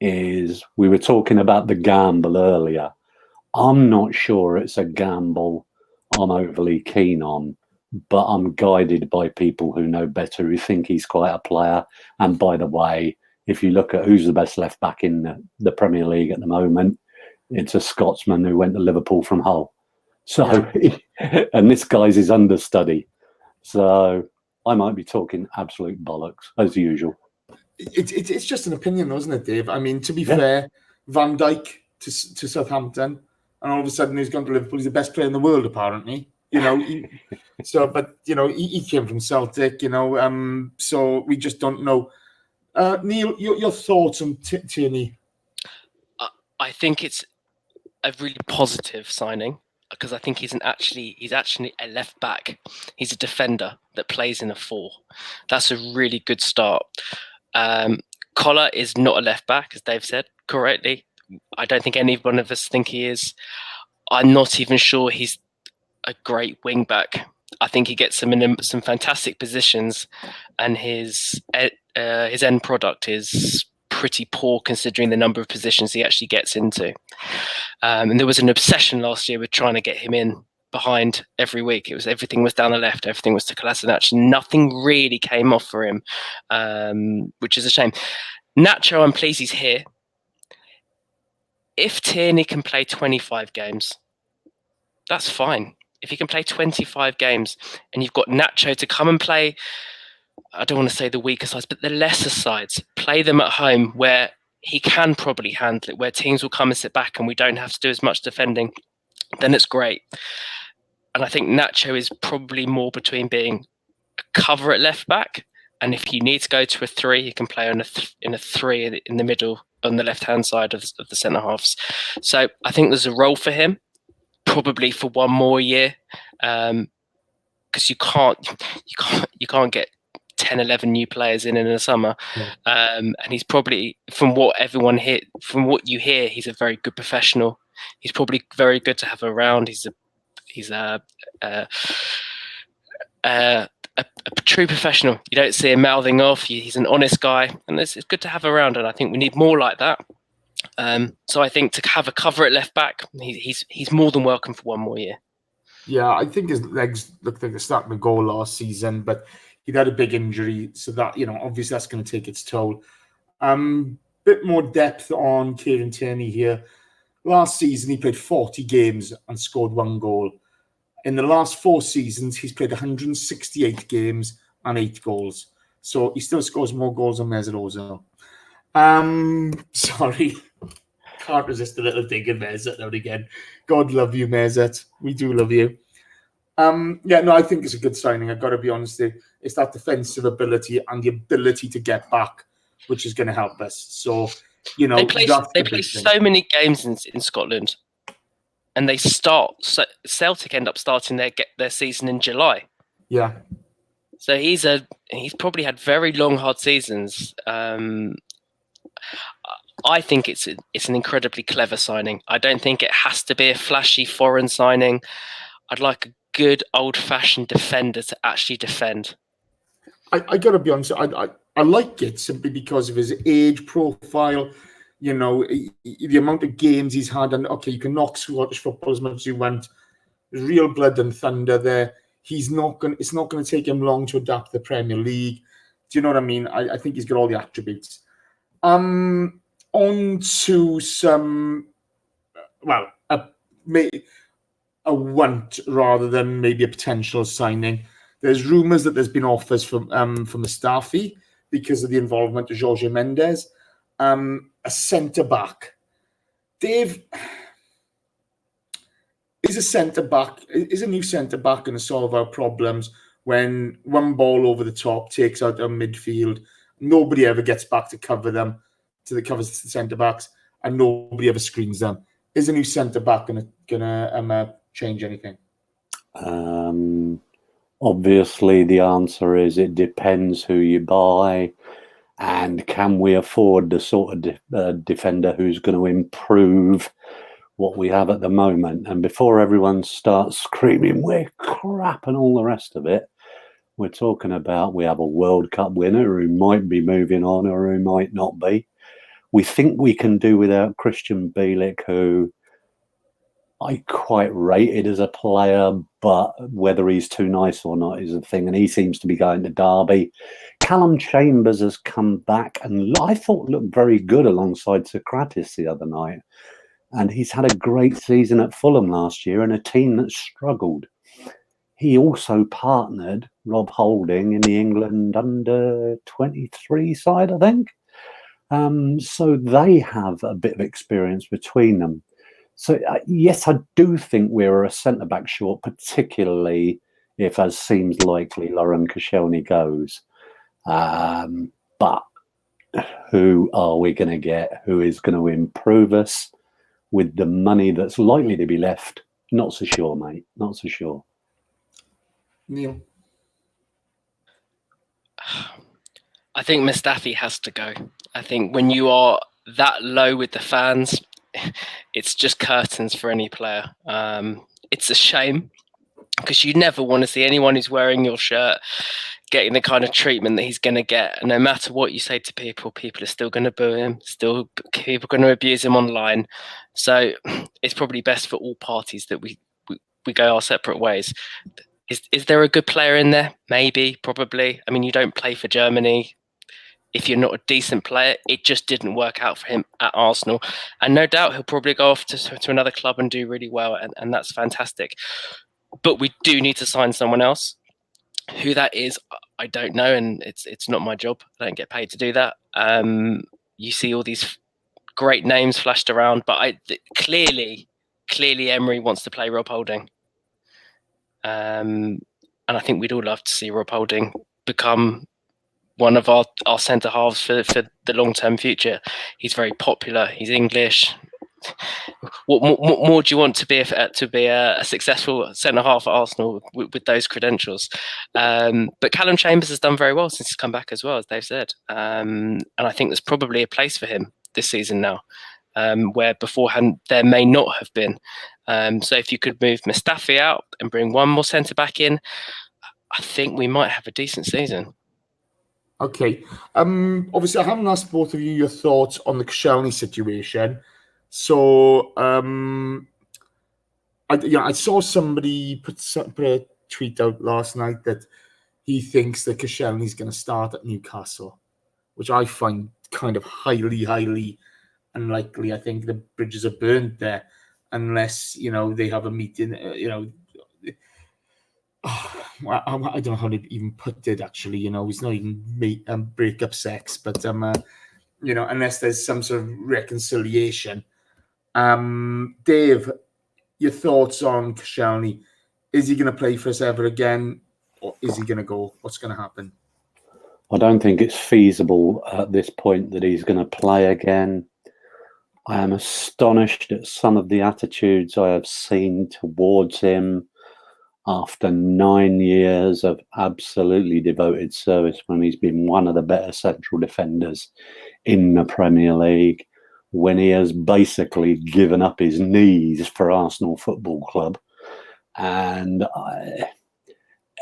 we were talking about the gamble earlier. I'm not sure it's a gamble I'm overly keen on, but I'm guided by people who know better, who think he's quite a player. And by the way, if you look at who's the best left back in the Premier League at the moment, it's a Scotsman who went to Liverpool from Hull. So, and this guy's his understudy. So I might be talking absolute bollocks, as usual. It's just an opinion, though, isn't it, Dave? I mean, to be fair, Van Dijk to Southampton, and all of a sudden he's gone to Liverpool. He's the best player in the world, apparently. He came from Celtic, so we just don't know. Neil, your thoughts on Tierney? I think it's a really positive signing, because I think he's actually a left back. He's a defender that plays in a 4. That's a really good start. Kola is not a left back, as Dave said correctly. I don't think any one of us think he is. I'm not even sure he's a great wing back. I think he gets him in some fantastic positions, and his end product is pretty poor considering the number of positions he actually gets into. And there was an obsession last year with trying to get him in behind every week. Everything was down the left, everything was to Kolasinac. Nothing really came off for him, which is a shame. Nacho, I'm pleased he's here. if Tierney can play 25 games, that's fine. If he can play 25 games and you've got Nacho to come and play, I don't want to say the weaker sides, but the lesser sides, play them at home where he can probably handle it, where teams will come and sit back and we don't have to do as much defending, then it's great. And I think Nacho is probably more between being a cover at left back, and if you need to go to a 3, he can play on in a 3 in the middle on the left-hand side of the centre halves. So I think there's a role for him, probably for one more year, because you can't get 10, 11 new players in the summer. And he's probably, from what you hear, he's a very good professional. He's probably very good to have around. He's a true professional. You don't see him mouthing off. He's an honest guy, and it's good to have around. And I think we need more like that. So I think to have a cover at left back, he's more than welcome for one more year. Yeah, I think his legs looked like they're starting to go last season, but he'd had a big injury, so that, obviously that's going to take its toll. Bit more depth on Kieran Tierney here. Last season, he played 40 games and scored 1 goal. In the last 4 seasons, he's played 168 games and 8 goals. So he still scores more goals than Mesut Ozil. Sorry. Can't resist a little dig at Mesut now and again. God love you, Mesut. We do love you. I think it's a good signing. I've got to be honest. It's that defensive ability and the ability to get back, which is going to help us. So, they play so many games in Scotland, and they start. So Celtic end up starting their season in July. Yeah. So he's probably had very long, hard seasons. I think it's an incredibly clever signing. I don't think it has to be a flashy foreign signing. I'd like a good old-fashioned defender to actually defend. I got to be honest. I like it simply because of his age profile. The amount of games he's had, and okay, you can knock Scottish football as much as you want. There's real blood and thunder there. It's not going to take him long to adapt to the Premier League. Do you know what I mean? I think he's got all the attributes. On to some, a want rather than maybe a potential signing. There's rumours that there's been offers from Mustafi because of the involvement of Jorge Mendes. A centre-back. Dave, is a new centre-back going to solve our problems when one ball over the top takes out our midfield? Nobody ever gets back to cover them, covers the centre-backs, and nobody ever screens them. Is a new centre-back gonna change anything? Obviously, the answer is it depends who you buy, and can we afford the sort of defender who's going to improve what we have at the moment. And before everyone starts screaming, we're crap and all the rest of it, we're talking about we have a World Cup winner who might be moving on or who might not be. We think we can do without Christian Bielik, who I quite rated as a player, but whether he's too nice or not is a thing. And he seems to be going to Derby. Callum Chambers has come back and I thought looked very good alongside Sokratis the other night. And he's had a great season at Fulham last year in a team that struggled. He also partnered Rob Holding in the England under-23 side, I think. So they have a bit of experience between them. So, yes, I do think we're a centre-back short, particularly if, as seems likely, Laurent Koscielny goes. But who are we going to get? Who is going to improve us with the money that's likely to be left? Not so sure, mate. Not so sure. Neil? I think Mustafi has to go. I think when you are that low with the fans, it's just curtains for any player. It's a shame because you never want to see anyone who's wearing your shirt getting the kind of treatment that he's going to get. And no matter what you say to people, people are still going to boo him, still people are going to abuse him online. So it's probably best for all parties that we go our separate ways. Is there a good player in there? Maybe, probably. I mean, you don't play for Germany. if you're not a decent player, it just didn't work out for him at Arsenal. And no doubt he'll probably go off to another club and do really well, and that's fantastic. But we do need to sign someone else. Who that is, I don't know, and it's not my job. I don't get paid to do that. You see all these great names flashed around, but clearly Emery wants to play Rob Holding. And I think we'd all love to see Rob Holding become one of our centre halves for the long-term future. He's very popular. He's English. What more do you want to be a successful centre half at Arsenal with those credentials? But Callum Chambers has done very well since he's come back as well, as they've said. And I think there's probably a place for him this season now, where beforehand there may not have been. So if you could move Mustafi out and bring one more centre back in, I think we might have a decent season. Okay. Obviously, I haven't asked both of you your thoughts on the Koscielny situation. So, I saw somebody put a tweet out last night that he thinks that Koscielny's going to start at Newcastle, which I find kind of highly unlikely. I think the bridges are burnt there unless, they have a meeting, I don't know how to even put it, actually. It's not even breakup sex, but, unless there's some sort of reconciliation. Dave, your thoughts on Koscielny? Is he going to play for us ever again, or is he going to go? What's going to happen? I don't think it's feasible at this point that he's going to play again. I am astonished at some of the attitudes I have seen towards him after 9 years of absolutely devoted service, when he's been one of the better central defenders in the Premier League, when he has basically given up his knees for Arsenal Football Club. And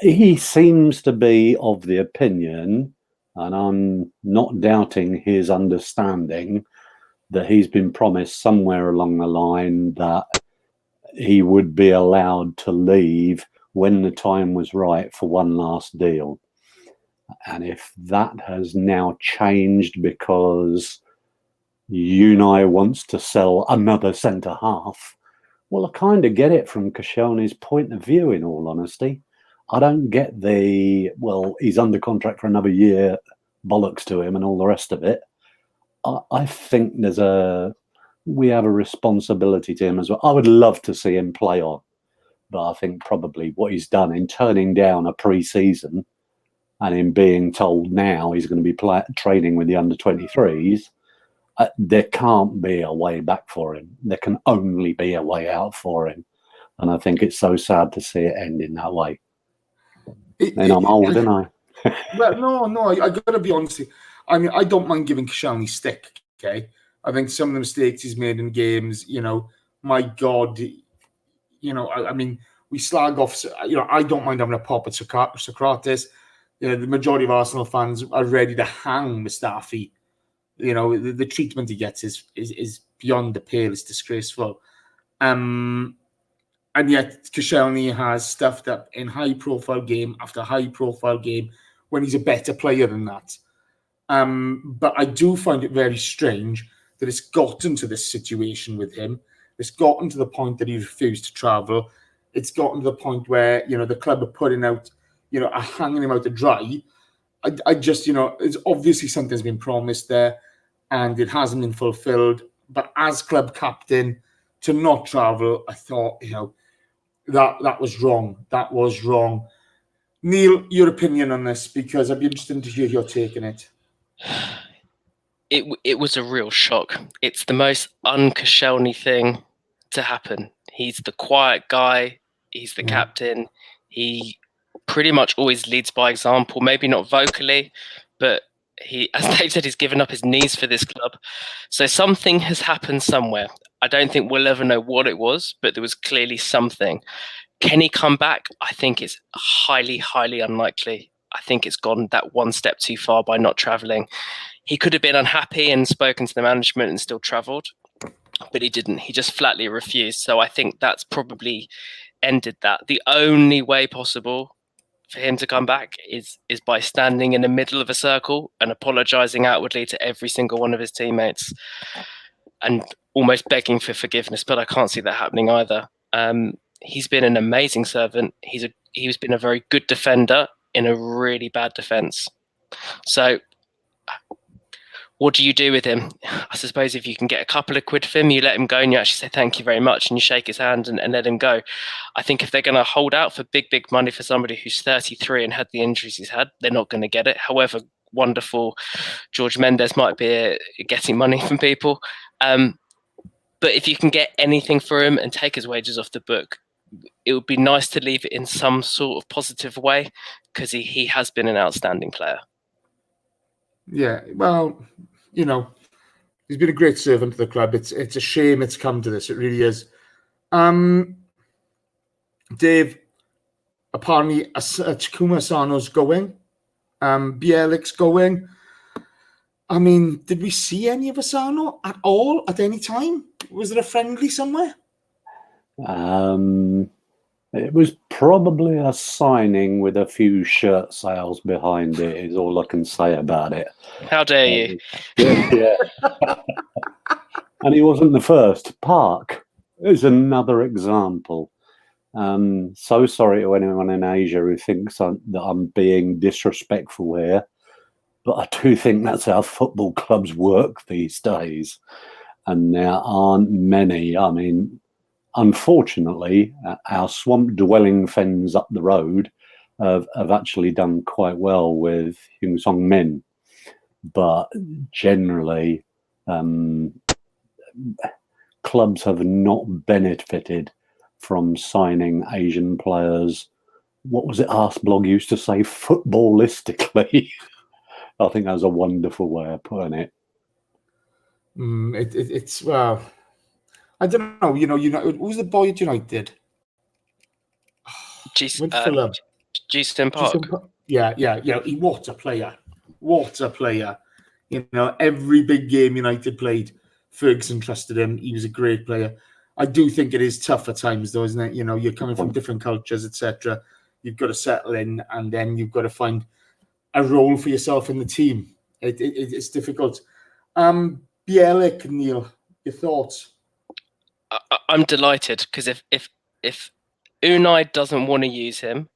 he seems to be of the opinion, and I'm not doubting his understanding, that he's been promised somewhere along the line that he would be allowed to leave when the time was right for one last deal. And if that has now changed because Unai wants to sell another centre half, well, I kind of get it from Koscielny's point of view, in all honesty. I don't get he's under contract for another year, bollocks to him and all the rest of it. I think we have a responsibility to him as well. I would love to see him play on, but I think probably what he's done in turning down a pre-season and in being told now he's going to be training with the under-23s, there can't be a way back for him. There can only be a way out for him. And I think it's so sad to see it end in that way. I'm old, aren't I? Well, no, I got to be honest. I mean, I don't mind giving Koscielny stick, okay? I think some of the mistakes he's made in games, my God, I mean, we slag off, I don't mind having a pop at Sokratis. The majority of Arsenal fans are ready to hang Mustafi. The treatment he gets is beyond the pale. It's disgraceful. And yet Koscielny has stuffed up in high-profile game after high-profile game when he's a better player than that. But I do find it very strange that it's gotten to this situation with him. It's gotten to the point that he refused to travel. It's gotten to the point where, the club are putting out, are hanging him out to dry. I just, it's obviously something's been promised there and it hasn't been fulfilled. But as club captain, to not travel, I thought, that was wrong. That was wrong. Neil, your opinion on this, because I'd be interested to hear your take on it. It was a real shock. It's the most un-Koscielny thing to happen. He's the quiet guy. He's the captain. He pretty much always leads by example. Maybe not vocally, but as Dave said, he's given up his knees for this club. So something has happened somewhere. I don't think we'll ever know what it was, but there was clearly something. Can he come back? I think it's highly unlikely. I think it's gone that one step too far by not travelling. He could have been unhappy and spoken to the management and still travelled, but he didn't. He just flatly refused. So I think that's probably ended that. The only way possible for him to come back is by standing in the middle of a circle and apologising outwardly to every single one of his teammates and almost begging for forgiveness. But I can't see that happening either. He's been an amazing servant. He's been a very good defender in a really bad defence. So what do you do with him? I suppose if you can get a couple of quid for him, you let him go and you actually say thank you very much and you shake his hand and let him go. I think if they're going to hold out for big money for somebody who's 33 and had the injuries he's had, they're not going to get it. However wonderful George Mendes might be at getting money from people. But if you can get anything for him and take his wages off the book, it would be nice to leave it in some sort of positive way because he has been an outstanding player. Yeah, well, you know, he's been a great servant to the club. It's a shame it's come to this. It really is. Dave, apparently Takuma Asano's going. Bielik's going. I mean, did we see any of Asano at all at any time? Was there a friendly somewhere? It was probably a signing with a few shirt sales behind it, is all I can say about it. How dare you? Yeah. And he wasn't the first. Park is another example. So sorry to anyone in Asia who thinks that I'm being disrespectful here, but I do think that's how football clubs work these days. And there aren't many. I mean, unfortunately, our swamp-dwelling fens up the road have actually done quite well with Heung Song Min. But generally, clubs have not benefited from signing Asian players. What was it Arsblog used to say? Footballistically. I think that was a wonderful way of putting it. It's well, I don't know. You know, who's the boy at United? Jason Park. Yeah. What a player! What a player! You know, every big game United played, Ferguson trusted him. He was a great player. I do think it is tough at times, though, isn't it? You know, you're coming from different cultures, etc. You've got to settle in, and then you've got to find a role for yourself in the team. It's difficult. Bielik, Neil, your thoughts? I'm delighted because if Unai doesn't want to use him,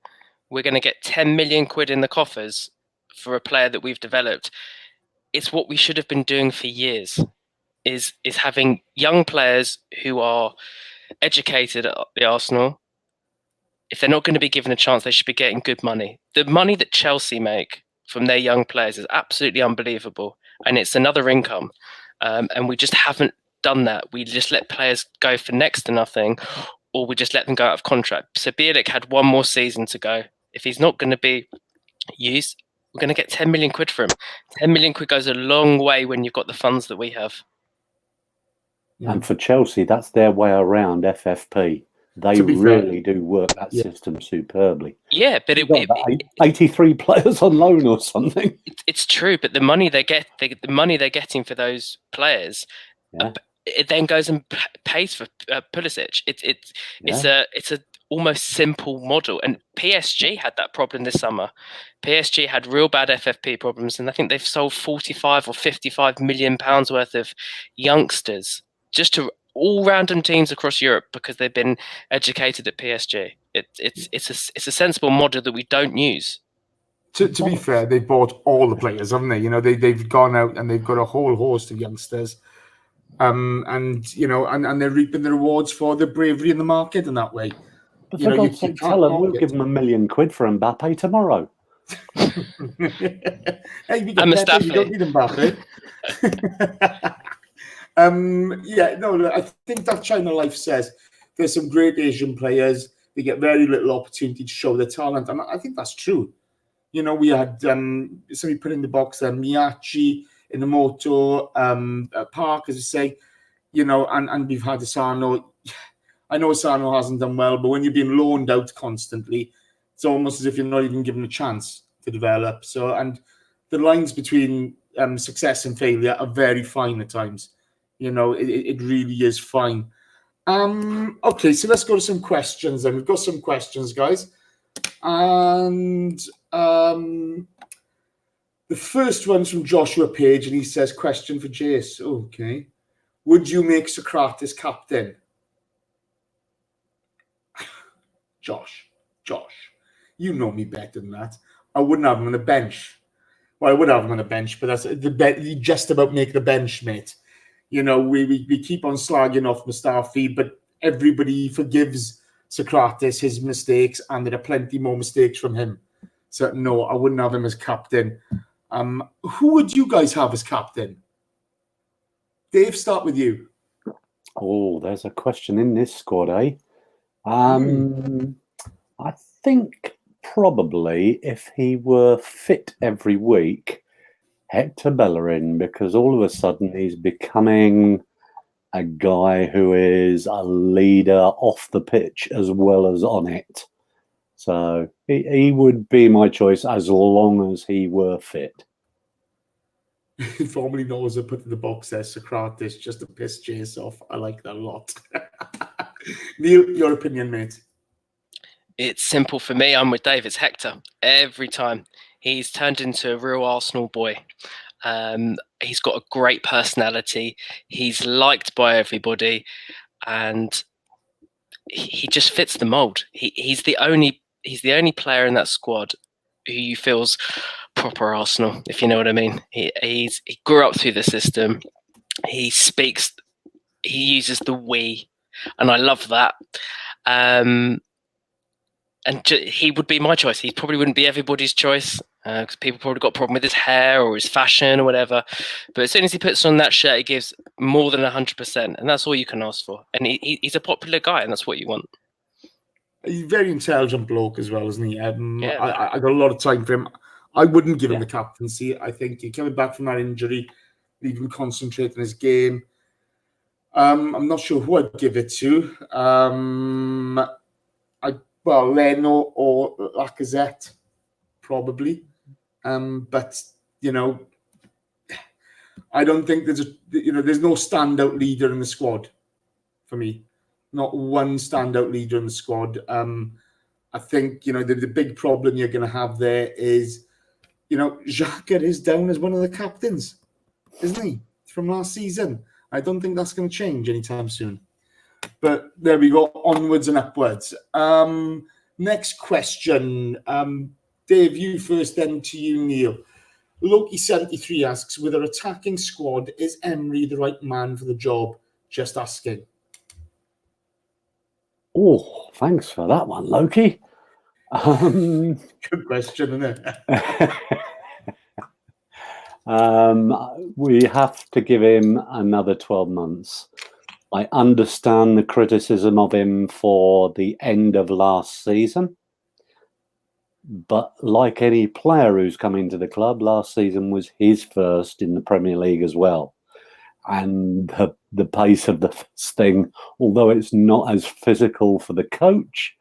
we're going to get 10 million quid in the coffers for a player that we've developed. It's what we should have been doing for years. Is having young players who are educated at the Arsenal. If they're not going to be given a chance, they should be getting good money. The money that Chelsea make from their young players is absolutely unbelievable, and it's another income. And we just haven't done that. We just let players go for next to nothing, or we just let them go out of contract. So Bielik had one more season to go. If he's not going to be used, we're going to get 10 million quid for him. 10 million quid goes a long way when you've got the funds that we have. Yeah. And for Chelsea, that's their way around FFP. They really do work that system superbly. Yeah, but 83 players on loan or something. It's true, but the money they get, the money they're getting for those players, it then goes and pays for Pulisic. It's a almost simple model, and PSG had that problem this summer. PSG had real bad FFP problems, and I think they've sold 45 or 55 million pounds worth of youngsters just to all random teams across Europe because they've been educated at PSG. It's a sensible model that we don't use. To be fair, they bought all the players, haven't they? You know, they've gone out and they've got a whole host of youngsters, and you know, and they're reaping the rewards for the bravery in the market in that way. But for God's sake, tell them we'll give them $1 million for Mbappe tomorrow. Hey, we got Pepe, you don't need Mbappe. I think that China Life says there's some great Asian players. They get very little opportunity to show their talent, and I think that's true. You know, we had somebody put in the box there, Miyachi, Inamoto, Park, as you say. You know, and we've had Asano. I know Asano hasn't done well, but when you're being loaned out constantly, it's almost as if you're not even given a chance to develop. So, and the lines between success and failure are very fine at times. You know, it really is fine. Okay, so let's go to some questions then. We've got some questions, guys. And the first one's from Joshua Page, and he says, question for Jace. Okay. Would you make Sokratis captain? Josh, you know me better than that. I wouldn't have him on the bench. Well, I would have him on the bench, but that's you just about make the bench, mate. You know, we keep on slagging off Mustafi, but everybody forgives Sokratis his mistakes, and there are plenty more mistakes from him. So no, I wouldn't have him as captain. Who would you guys have as captain? Dave, start with you. Oh, there's a question in this squad, eh? I think probably if he were fit every week, Hector Bellerin, because all of a sudden he's becoming a guy who is a leader off the pitch as well as on it. So he would be my choice as long as he were fit. Formerly knows I put in the box there, Sokratis, just to piss Jace off. I like that a lot. Neil, your opinion, mate? It's simple for me. I'm with Dave. It's Hector. Every time. He's turned into a real Arsenal boy. He's got a great personality. He's liked by everybody. And he just fits the mould. He's the only player in that squad who feels proper Arsenal, if you know what I mean. He grew up through the system. He speaks, he uses the we, and I love that. He would be my choice. He probably wouldn't be everybody's choice because people probably got a problem with his hair or his fashion or whatever. But as soon as he puts on that shirt, he gives more than 100%, and that's all you can ask for. And he's a popular guy, and that's what you want. He's a very intelligent bloke as well, isn't he? Yeah. I got a lot of time for him. I wouldn't give him the captaincy. I think he's coming back from that injury, leave him concentrate on his game. I'm not sure who I'd give it to. Leno or Lacazette, probably. But you know, I don't think there's no standout leader in the squad for me. Not one standout leader in the squad. I think the big problem you're going to have there is, Xhaka is down as one of the captains, isn't he, from last season? I don't think that's going to change anytime soon. But there we go, onwards and upwards. Next question. Dave, you first, then to you, Neil. Loki73 asks, with our attacking squad, is Emery the right man for the job? Just asking. Oh, thanks for that one, Loki. Good question, isn't it? We have to give him another 12 months. I understand the criticism of him for the end of last season. But like any player who's come into the club, last season was his first in the Premier League as well. And the pace of the first thing, although it's not as physical for the coach,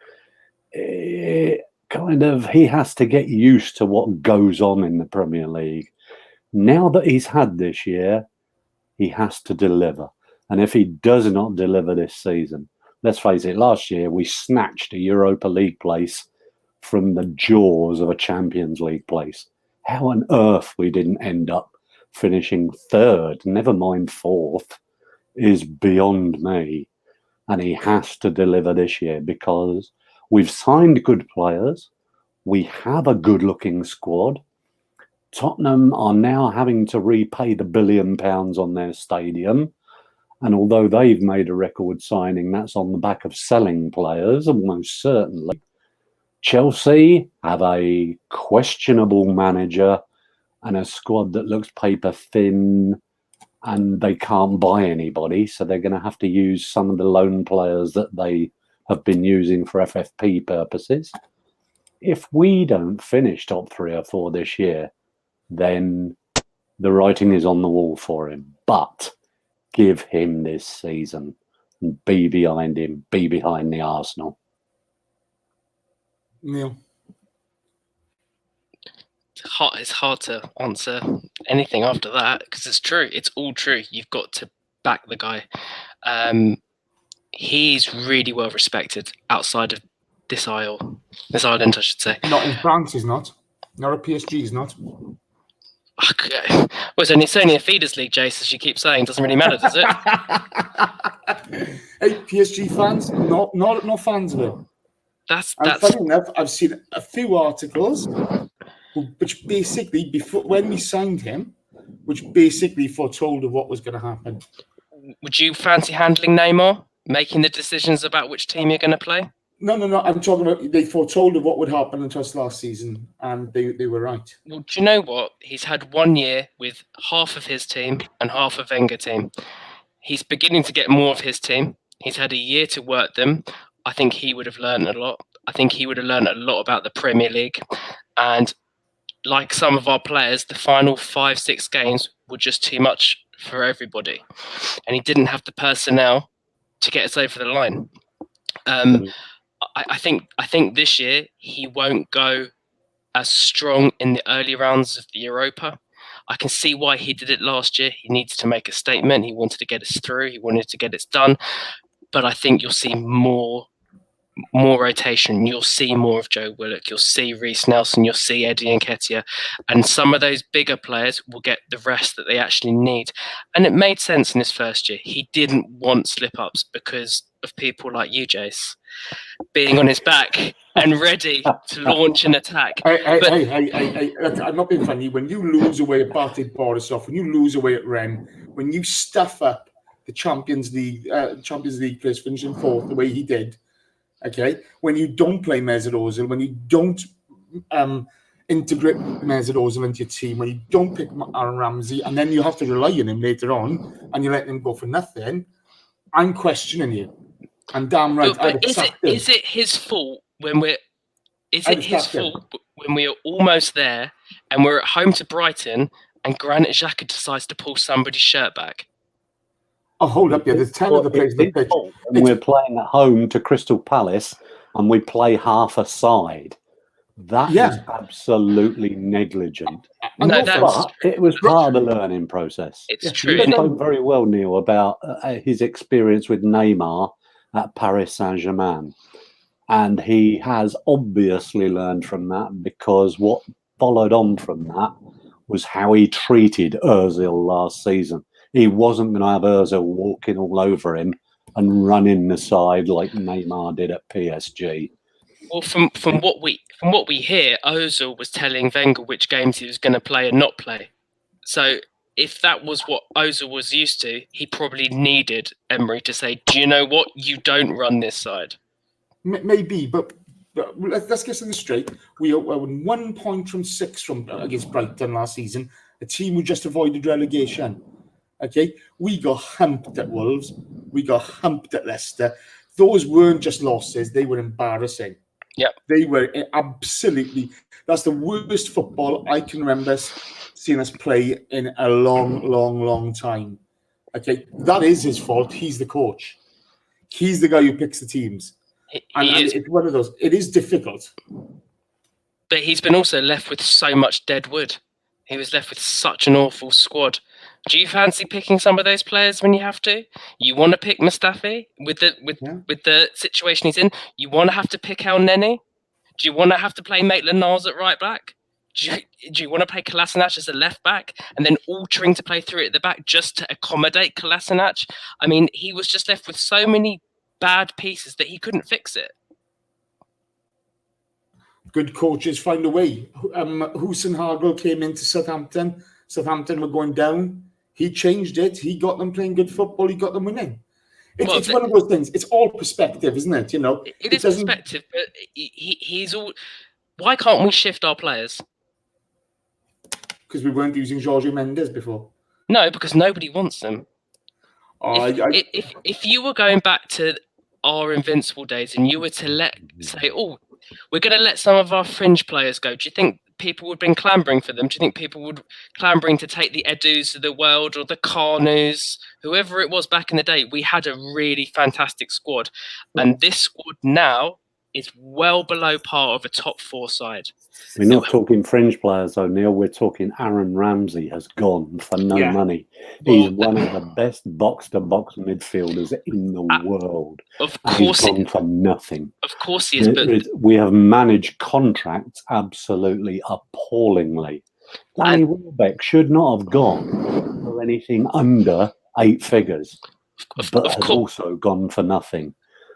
he has to get used to what goes on in the Premier League. Now that he's had this year, he has to deliver. And if he does not deliver this season, let's face it, last year we snatched a Europa League place from the jaws of a Champions League place. How on earth we didn't end up finishing third, never mind fourth, is beyond me. And he has to deliver this year because we've signed good players. We have a good-looking squad. Tottenham are now having to repay the £1 billion on their stadium. And although they've made a record signing, that's on the back of selling players, almost certainly. Chelsea have a questionable manager and a squad that looks paper thin, and they can't buy anybody. So they're going to have to use some of the loan players that they have been using for FFP purposes. If we don't finish top 3 or 4 this year, then the writing is on the wall for him. But give him this season and be behind him, be behind the Arsenal. Neil. It's hard to answer anything after that because it's true. It's all true. You've got to back the guy. He's really well respected outside of this island, I should say. Not in France, he's not. Not at PSG, he's not. Okay. Well, it's only a feeders league, Jace, as you keep saying. Doesn't really matter, does it? Hey, PSG fans, not fans of it. That's funny enough, I've seen a few articles which basically, before when we signed him, which basically foretold of what was going to happen. Would you fancy handling Neymar, making the decisions about which team you're going to play? No. I'm talking about they foretold of what would happen to us last season, and they were right. Well, do you know what? He's had 1 year with half of his team and half of Wenger team. He's beginning to get more of his team. He's had a year to work them. I think he would have learned a lot. I think he would have learned a lot about the Premier League. And like some of our players, the final 5-6 games were just too much for everybody. And he didn't have the personnel to get us over the line. I think this year he won't go as strong in the early rounds of the Europa. I can see why he did it last year. He needs to make a statement. He wanted to get us through. He wanted to get it done. But I think you'll see more rotation. You'll see more of Joe Willock. You'll see Reece Nelson. You'll see Eddie Nketiah. And some of those bigger players will get the rest that they actually need. And it made sense in his first year. He didn't want slip-ups because of people like you, Jace, being on his back and ready to launch an attack. Hey, I'm not being funny. When you lose away at Barty Borisov, when you lose away at Rennes, when you stuff up the Champions League players finishing fourth the way he did, okay, when you don't play Mesut Ozil, when you don't integrate Mesut Ozil into your team, when you don't pick Aaron Ramsey, and then you have to rely on him later on, and you let him go for nothing, I'm questioning you. And damn right, but is it his fault when we're almost there and we're at home to Brighton and Granit Xhaka decides to pull somebody's shirt back? Oh, hold up, yeah, there's 10 of the players on the pitch. And we're playing at home to Crystal Palace and we play half a side. That is absolutely negligent. But it was part of the learning process. It's true. You spoke very well, Neil, about his experience with Neymar at Paris Saint-Germain. And he has obviously learned from that, because what followed on from that was how he treated Ozil last season. He wasn't going to have Ozil walking all over him and running the side like Neymar did at PSG. Well, from what we hear, Ozil was telling Wenger which games he was going to play and not play. So if that was what Ozil was used to, he probably needed Emery to say, "Do you know what? You don't run this side." Maybe, but let's get something straight. We were 1 point from 6 against Brighton last season, a team who just avoided relegation. Okay, we got humped at Wolves. We got humped at Leicester. Those weren't just losses; they were embarrassing. Yeah, they were absolutely. That's the worst football I can remember seeing us play in a long time. Okay, that is his fault. He's the coach. He's the guy who picks the teams. And it's one of those. It is difficult, but he's been also left with so much dead wood. He was left with such an awful squad. Do you fancy picking some of those players when you have to? You want to pick Mustafi with the situation he's in? You want to have to pick El Neni? Do you want to have to play Maitland-Niles at right back? Do you want to play Kolasinac as a left back and then altering to play through at the back just to accommodate Kolasinac? I mean, he was just left with so many bad pieces that he couldn't fix it. Good coaches find a way. Husenhagel came into Southampton. Southampton were going down. He changed it. He got them playing good football. He got them winning. It's one of those things. It's all perspective, isn't it? You know, it is perspective, but he's all. Why can't we shift our players? Because we weren't using Jorge Mendes before. No, because nobody wants them. If you were going back to our invincible days and you were to say, "Oh, we're going to let some of our fringe players go," do you think people would have been clambering for them? Do you think people would clambering to take the Edus of the world or the Carnus, whoever it was back in the day? We had a really fantastic squad, and this squad now is well below par of a top 4 side. We're not talking fringe players, O'Neill. We're talking Aaron Ramsey has gone for no money. He's one of the best box-to-box midfielders in the world. Of and course, he's gone for nothing. Of course he is. But we have managed contracts absolutely appallingly. Danny Welbeck should not have gone for anything under 8 figures, but has also gone for nothing.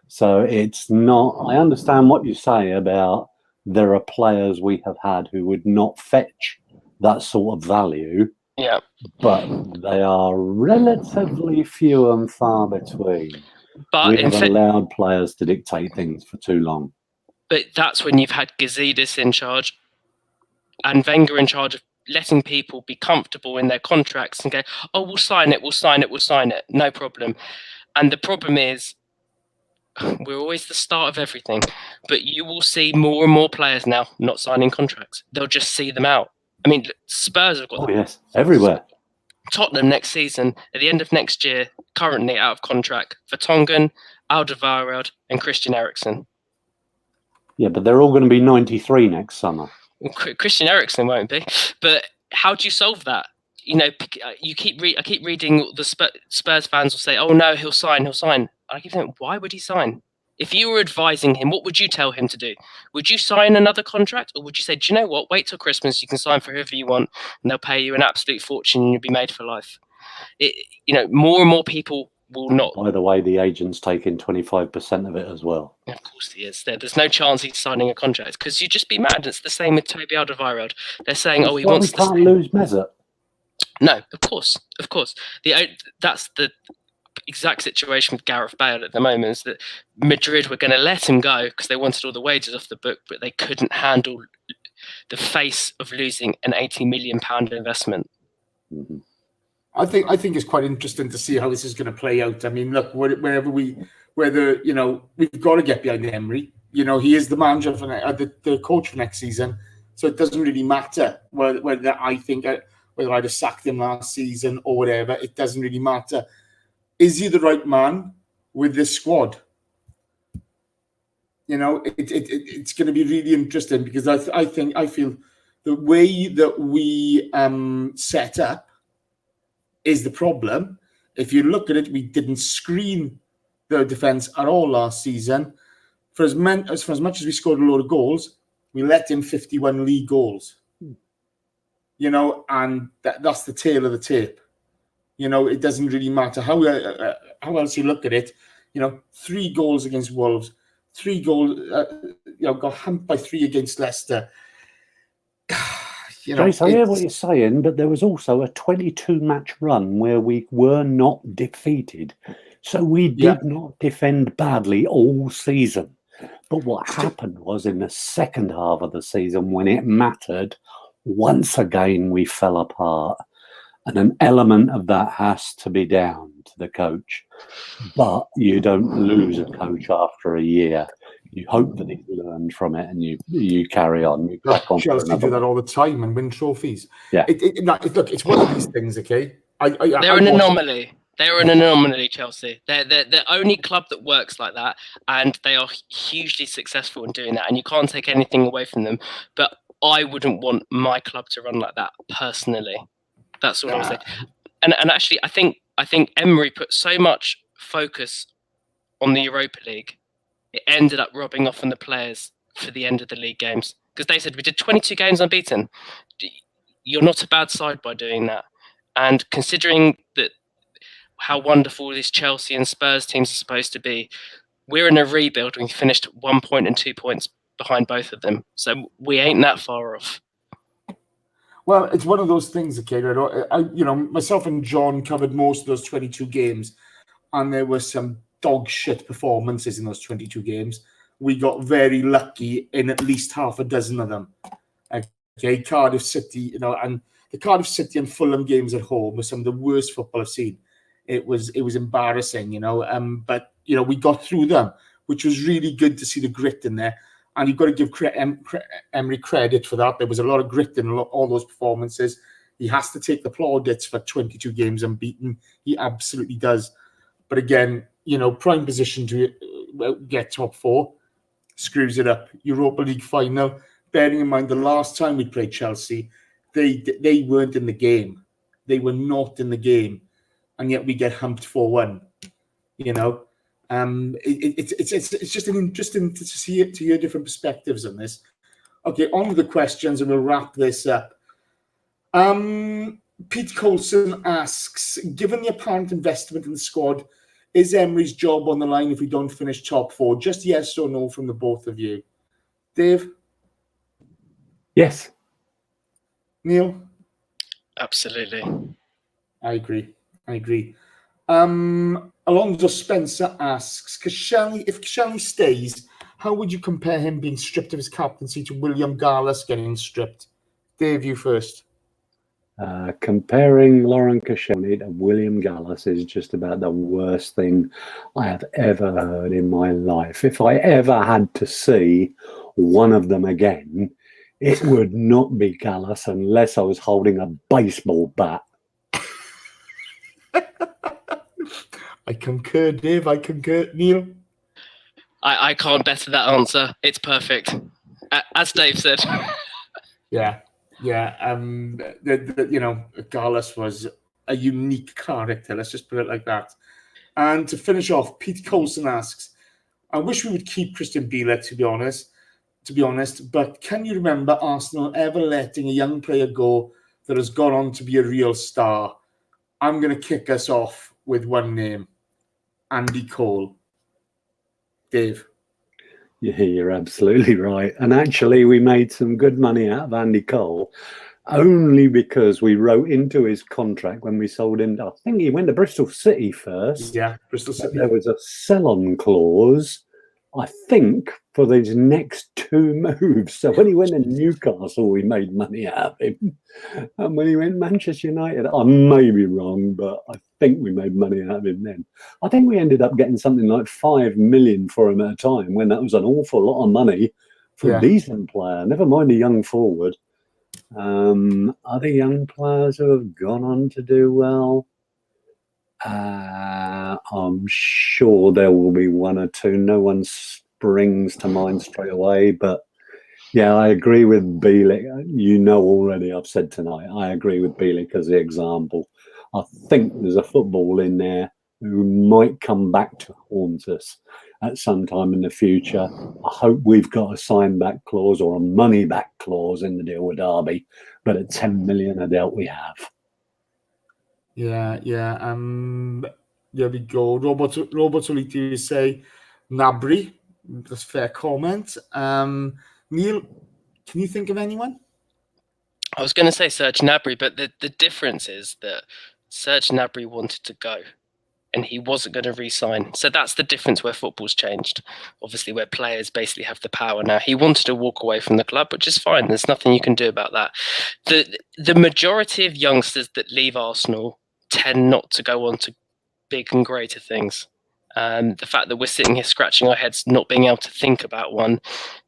So it's not. I understand what you say about there are players we have had who would not fetch that sort of value. Yeah, but they are relatively few and far between. But we have allowed players to dictate things for too long. But that's when you've had Gazidis in charge and Wenger in charge of letting people be comfortable in their contracts and go, oh, we'll sign it, no problem. And the problem is, we're always the start of everything, but you will see more and more players now not signing contracts. They'll just see them out. I mean, Spurs have got everywhere. Tottenham next season, at the end of next year, currently out of contract, Vertonghen, Alderweireld and Christian Eriksen. Yeah, but they're all going to be 93 next summer. Well, Christian Eriksen won't be. But how do you solve that? You know, I keep reading the Spurs fans will say, "Oh no, he'll sign." I keep thinking, why would he sign? If you were advising him, what would you tell him to do? Would you sign another contract, or would you say, "Do you know what? Wait till Christmas. You can sign for whoever you want, and they'll pay you an absolute fortune, and you'll be made for life." More and more people will not. By the way, the agent's taking 25% of it as well. Of course he is. There's no chance he's signing a contract because you'd just be mad. It's the same with Toby Alderweireld. They're saying, "Oh, he wants." We can't lose Mesut. No, of course. That's the exact situation with Gareth Bale at the moment, is that Madrid were going to let him go because they wanted all the wages off the book, but they couldn't handle the face of losing an £80 million investment. Mm-hmm. I think it's quite interesting to see how this is going to play out. I mean, look, we've got to get behind Emery. He is the manager for the coach for next season, so it doesn't really matter whether I'd have sacked him last season or whatever. It doesn't really matter. Is he the right man with this squad? It's going to be really interesting because I feel the way that we set up is the problem. If you look at it, we didn't screen the defence at all last season. For as much as we scored a load of goals, we let in 51 league goals. And that's the tail of the tape. It doesn't really matter how else you look at it. 3 goals against Wolves, 3 goals, got humped by 3 against Leicester. Jace, I hear what you're saying, but there was also a 22-match run where we were not defeated. So we did not defend badly all season. But what happened was in the second half of the season, when it mattered, once again we fell apart. And an element of that has to be down to the coach. But you don't lose a coach after a year. You hope that he's learned from it and you carry on. You crack on. Chelsea do that all the time and win trophies. Yeah. Look, it's one of these things, okay? They're an anomaly. They're an anomaly, Chelsea. They're the only club that works like that, and they are hugely successful in doing that, and you can't take anything away from them. But I wouldn't want my club to run like that personally. That's what I was saying. And actually, I think Emery put so much focus on the Europa League, it ended up rubbing off on the players for the end of the league games. Because they said, we did 22 games unbeaten. You're not a bad side by doing that. And considering that how wonderful these Chelsea and Spurs teams are supposed to be, we're in a rebuild. We finished 1 point and 2 points behind both of them. So we ain't that far off. Well, it's one of those things, okay. Myself and John covered most of those 22 games, and there were some dog shit performances in those 22 games. We got very lucky in at least half a dozen of them. Okay, Cardiff City, and the Cardiff City and Fulham games at home were some of the worst football I've seen. It was embarrassing, but we got through them, which was really good to see the grit in there. And you've got to give Emery credit for that. There was a lot of grit in all those performances. He has to take the plaudits for 22 games unbeaten. He absolutely does. But again, prime position to get top 4. screws it up. Europa League final, bearing in mind the last time we played Chelsea, they weren't in the game. They were not in the game. And yet we get humped 4-1, you know. It's just an interesting to see it, to hear different perspectives on this. Okay, on with the questions, and we'll wrap this up. Pete Coulson asks, given the apparent investment in the squad, is Emery's job on the line if we don't finish top 4? Just yes or no from the both of you. Dave? Yes. Neil? Absolutely. I agree. Alonso Spencer asks, if Koscielny stays, how would you compare him being stripped of his captaincy to William Gallas getting stripped? Dave, you first. Comparing Laurent Koscielny to William Gallas is just about the worst thing I have ever heard in my life. If I ever had to see one of them again, it would not be Gallas unless I was holding a baseball bat. I concur, Dave. I concur. Neil? I can't better that answer. It's perfect. As Dave said. Yeah. Gallas was a unique character. Let's just put it like that. And to finish off, Pete Coulson asks, I wish we would keep Christian Bieler, to be honest, but can you remember Arsenal ever letting a young player go that has gone on to be a real star? I'm going to kick us off with one name, Andy Cole. Dave? Yeah, you're absolutely right. And actually, we made some good money out of Andy Cole only because we wrote into his contract when we sold him. I think he went to Bristol City first. Yeah, Bristol City. There was a sell-on clause, I think, for these next 2 moves. So when he went to Newcastle, we made money out of him. And when he went to Manchester United, I may be wrong, but I think we made money out of him then. I think we ended up getting something like 5 million for him at a time, when that was an awful lot of money for a decent player, never mind a young forward. Other young players who have gone on to do well, I'm sure there will be 1 or 2. No one springs to mind straight away, but yeah, I agree with Bielik. You know already, I've said tonight, I agree with Bielik as the example. I think there's a football in there who might come back to haunt us at some time in the future. I hope we've got a sign-back clause or a money-back clause in the deal with Derby, but at 10 million, I doubt we have. Yeah. There we go. Robert Soliti say Gnabry. That's a fair comment. Neil, can you think of anyone? I was going to say Serge Gnabry, but the difference is that Serge Gnabry wanted to go and he wasn't going to re-sign. So that's the difference where football's changed. Obviously, where players basically have the power now. He wanted to walk away from the club, which is fine. There's nothing you can do about that. The majority of youngsters that leave Arsenal tend not to go on to big and greater things. The fact that we're sitting here scratching our heads, not being able to think about one,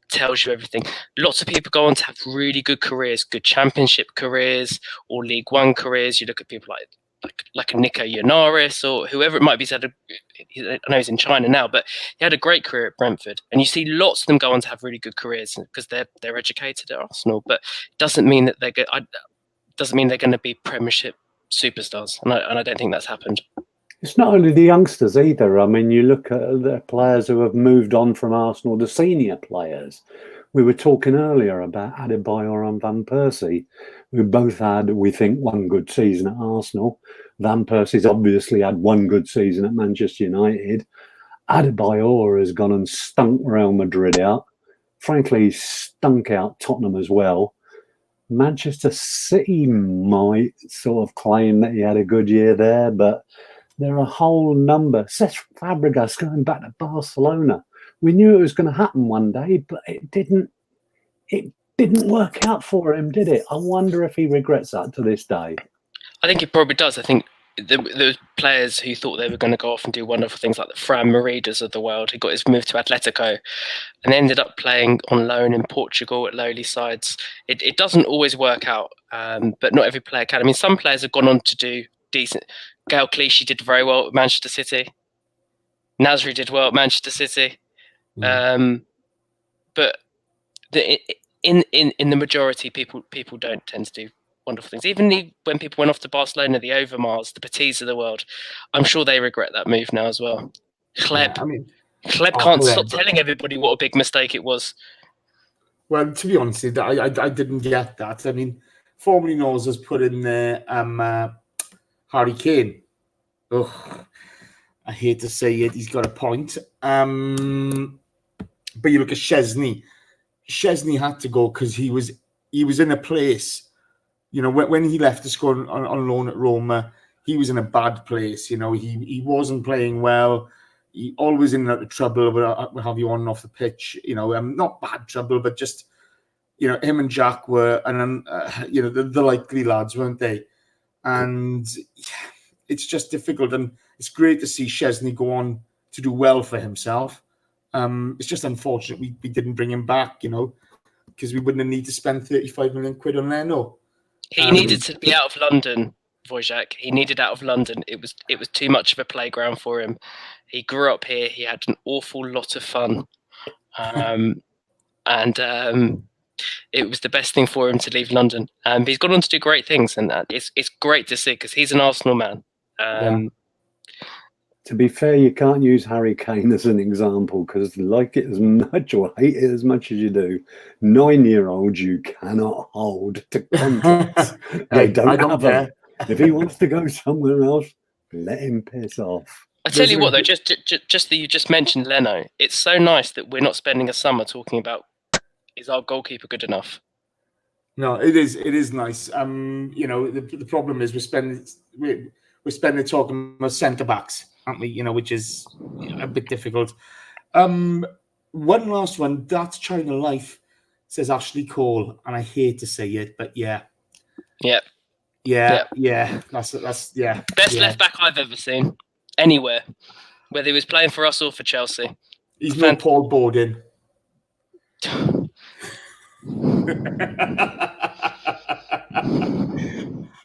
tells you everything. Lots of people go on to have really good careers, good championship careers or League One careers. You look at people like a Nico Ionaris or whoever it might be. I know he's in China now, but he had a great career at Brentford. And you see lots of them go on to have really good careers because they're educated at Arsenal. But it doesn't mean that they're going to be Premiership superstars. And I don't think that's happened. It's not only the youngsters either. I mean, you look at the players who have moved on from Arsenal, the senior players. We were talking earlier about Adebayor and Van Persie, who both had, we think, 1 good season at Arsenal. Van Persie's obviously had 1 good season at Manchester United. Adebayor has gone and stunk Real Madrid out. Frankly, he's stunk out Tottenham as well. Manchester City might sort of claim that he had a good year there, but there are a whole number. Cesc Fabregas going back to Barcelona. We knew it was going to happen one day, but it didn't work out for him, did it? I wonder if he regrets that to this day. I think it probably does. I think the players who thought they were going to go off and do wonderful things, like the Fran Maridas of the world, who got his move to Atletico and ended up playing on loan in Portugal at lowly sides. It doesn't always work out, but not every player can. I mean, some players have gone on to do decent. Gael Clichy did very well at Manchester City. Nasri did well at Manchester City. but in the majority, people don't tend to do wonderful things. Even when people went off to Barcelona, the Overmars, the Petits of the world, I'm sure they regret that move now as well. Kleb can't stop telling everybody what a big mistake it was. Well, to be honest, I didn't get that. I mean, formerly knows has put in there Harry Kane. Ugh, I hate to say it, he's got a point. But you look at Szczesny. Szczesny had to go because he was in a place. When he left to score on loan at Roma, he was in a bad place. He wasn't playing well. He always in and out of trouble. We'll have you on and off the pitch. Not bad trouble, but just him and Jack were, and the likely lads, weren't they? And it's just difficult, and it's great to see Szczesny go on to do well for himself. It's just unfortunate we didn't bring him back, because we wouldn't have needed to spend 35 million quid on Leno. He needed to be out of London, Wojciech. He needed out of London. It was too much of a playground for him. He grew up here. He had an awful lot of fun, and it was the best thing for him to leave London. He's gone on to do great things, and it's great to see because he's an Arsenal man. To be fair, you can't use Harry Kane as an example because like it as much or hate it as much as you do, 9-year-olds you cannot hold to contracts. They don't have them. If he wants to go somewhere else, let him piss off. I tell you what, though, just that you just mentioned Leno. It's so nice that we're not spending a summer talking about is our goalkeeper good enough. No, it is nice. The problem is we're spending talking about centre backs, aren't we? Which is a bit difficult. One last one. That's China Life, says Ashley Cole, and I hate to say it, but yeah. That's best left back I've ever seen anywhere, whether he was playing for us or for Chelsea. He's no Paul Borden.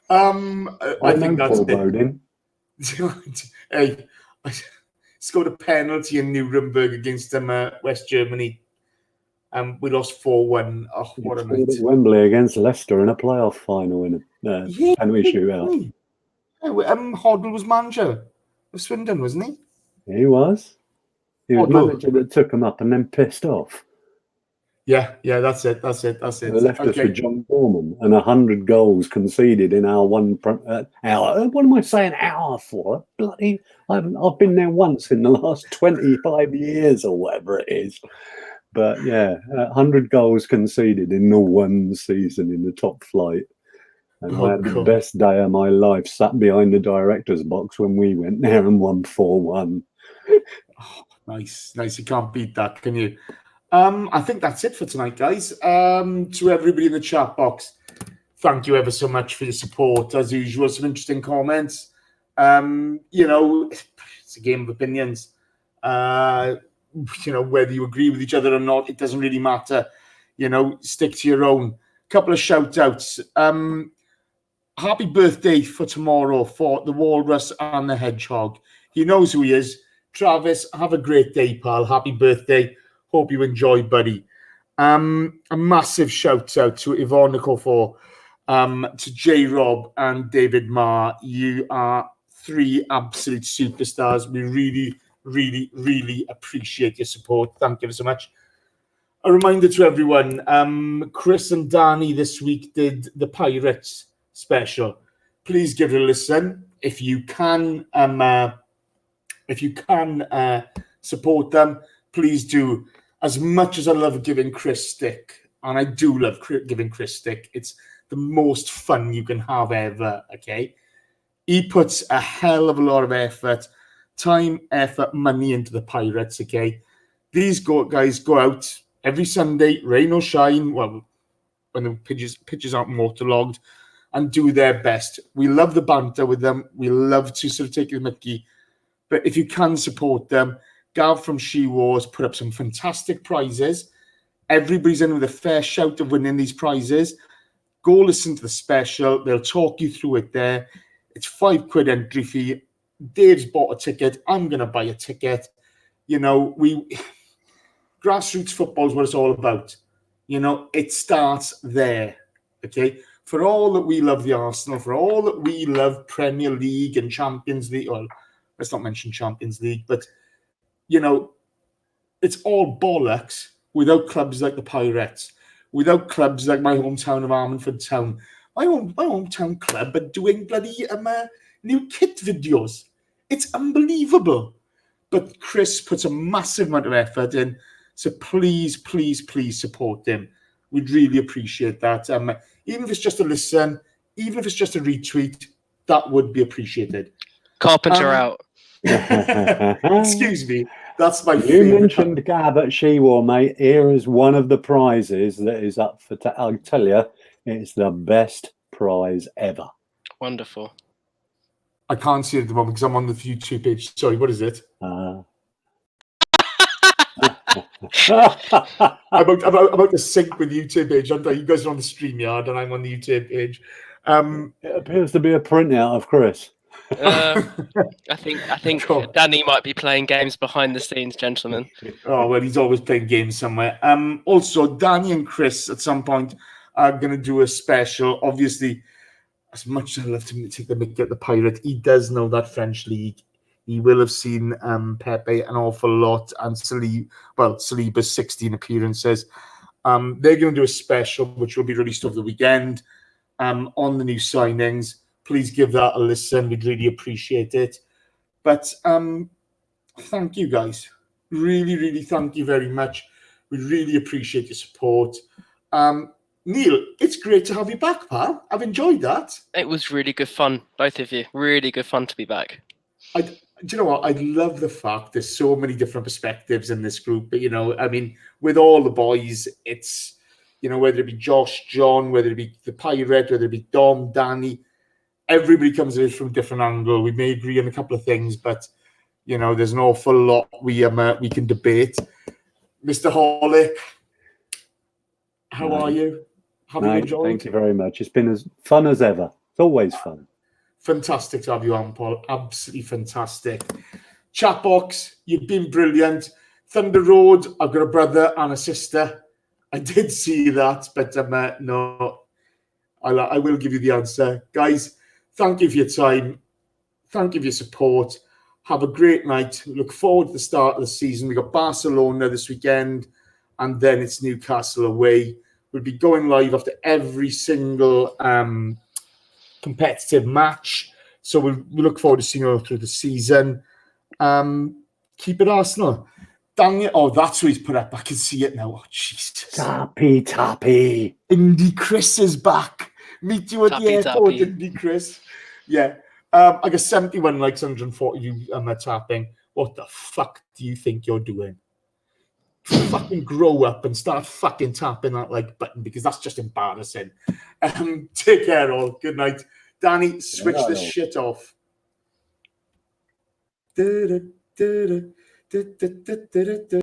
I think that's Bowden. Hey, scored a penalty in Nuremberg against West Germany. We lost 4-1. Oh, what a night! At Wembley against Leicester in a playoff final in a penalty shootout. Hoddle was manager of Swindon, wasn't he? He was. He was manager that took him up and then pissed off. Yeah, that's it. They left us with John Gorman and 100 goals conceded in our hour. What am I saying hour for? Bloody! I've been there once in the last 25 years or whatever it is. But yeah, 100 goals conceded in the one season in the top flight. And I had the best day of my life sat behind the director's box when we went there and won 4-1. Oh, nice. You can't beat that, can you? I think that's it for tonight, guys. To everybody in the chat box, thank you ever so much for your support. As usual, some interesting comments. It's a game of opinions. Whether you agree with each other or not, it doesn't really matter. Stick to your own. Couple of shout outs. Happy birthday for tomorrow for the Walrus and the Hedgehog. He knows who he is. Travis, have a great day, pal. Happy birthday. Hope you enjoy, buddy. A massive shout out to Yvonne Nicofor, to J Rob and David Marr. You are 3 absolute superstars. We really, really, really appreciate your support. Thank you so much. A reminder to everyone, Chris and Danny this week did the Pirates special. Please give it a listen. If you can support them, please do. As much as I love giving Chris stick, and I do love giving Chris stick, it's the most fun you can have ever, okay? He puts a hell of a lot of effort, time, effort, money into the Pirates, okay? These guys go out every Sunday, rain or shine, well, when the pitches aren't waterlogged, and do their best. We love the banter with them. We love to sort of take the mickey. But if you can support them, Gav from She Wars put up some fantastic prizes. Everybody's in with a fair shout of winning these prizes. Go listen to the special. They'll talk you through it there. It's £5 entry fee. Dave's bought a ticket. I'm going to buy a ticket. Great grassroots football is what it's all about. You know, it starts there, okay? For all that we love the Arsenal, for all that we love Premier League and Champions League, well, let's not mention Champions League, but, you know, it's all bollocks without clubs like the Pirates, without clubs like my hometown of Armanford Town. My hometown club are doing bloody new kit videos. It's unbelievable. But Chris puts a massive amount of effort in, so please, please, please support him. We'd really appreciate that. Even if it's just a listen, even if it's just a retweet, that would be appreciated. Carpenter out. Excuse me. That's my You favourite. mentioned Gab at She-War, mate. Here is one of the prizes that is up for... I'll tell you, it's the best prize ever. Wonderful. I can't see it at the moment because I'm on the YouTube page. Sorry, what is it? Uh, I'm about to sync with YouTube page. You guys are on the StreamYard and I'm on the YouTube page. it appears to be a printout of Chris. I think Cool. Danny might be playing games behind the scenes, gentlemen. Oh, well, he's always playing games somewhere. Also, Danny and Chris at some point are going to do a special. Obviously, as much as I love to take the mick at the Pirate, he does know that French league. He will have seen Pepe an awful lot and Saliba's 16 appearances. They're going to do a special, which will be released over the weekend on the new signings. Please give that a listen. We'd really appreciate it. But thank you, guys. Really, really thank you very much. We really appreciate your support. Neil, it's great to have you back, pal. I've enjoyed that. It was really good fun, both of you. Really good fun to be back. Do you know what? I love the fact there's so many different perspectives in this group. But, you know, I mean, with all the boys, it's, you know, whether it be Josh, John, whether it be the Pirate, whether it be Dom, Danny, everybody comes at it from a different angle. We may agree on a couple of things, but, you know, there's an awful lot we can debate. Mr. Holick, how are you? Have you enjoyed? Thank you very much. It's been as fun as ever. It's always fun. Fantastic to have you on, Paul. Absolutely fantastic. Chat box, you've been brilliant. Thunder Road, I've got a brother and a sister. I did see that, but no, I will give you the answer. Guys, thank you for your time. Thank you for your support. Have a great night. Look forward to the start of the season. We've got Barcelona this weekend, and then it's Newcastle away. We'll be going live after every single competitive match. So we look forward to seeing you all through the season. Keep it Arsenal. Daniel, oh, that's what he's put up. I can see it now. Oh, Jesus. Tappy. Indy Chris is back. Meet you at the airport, Indy Chris. Yeah. I got 71 likes, 140 you tapping. What the fuck do you think you're doing? Fucking grow up and start fucking tapping that like button, because that's just embarrassing. Take care all. Good night. Danny, switch this shit off.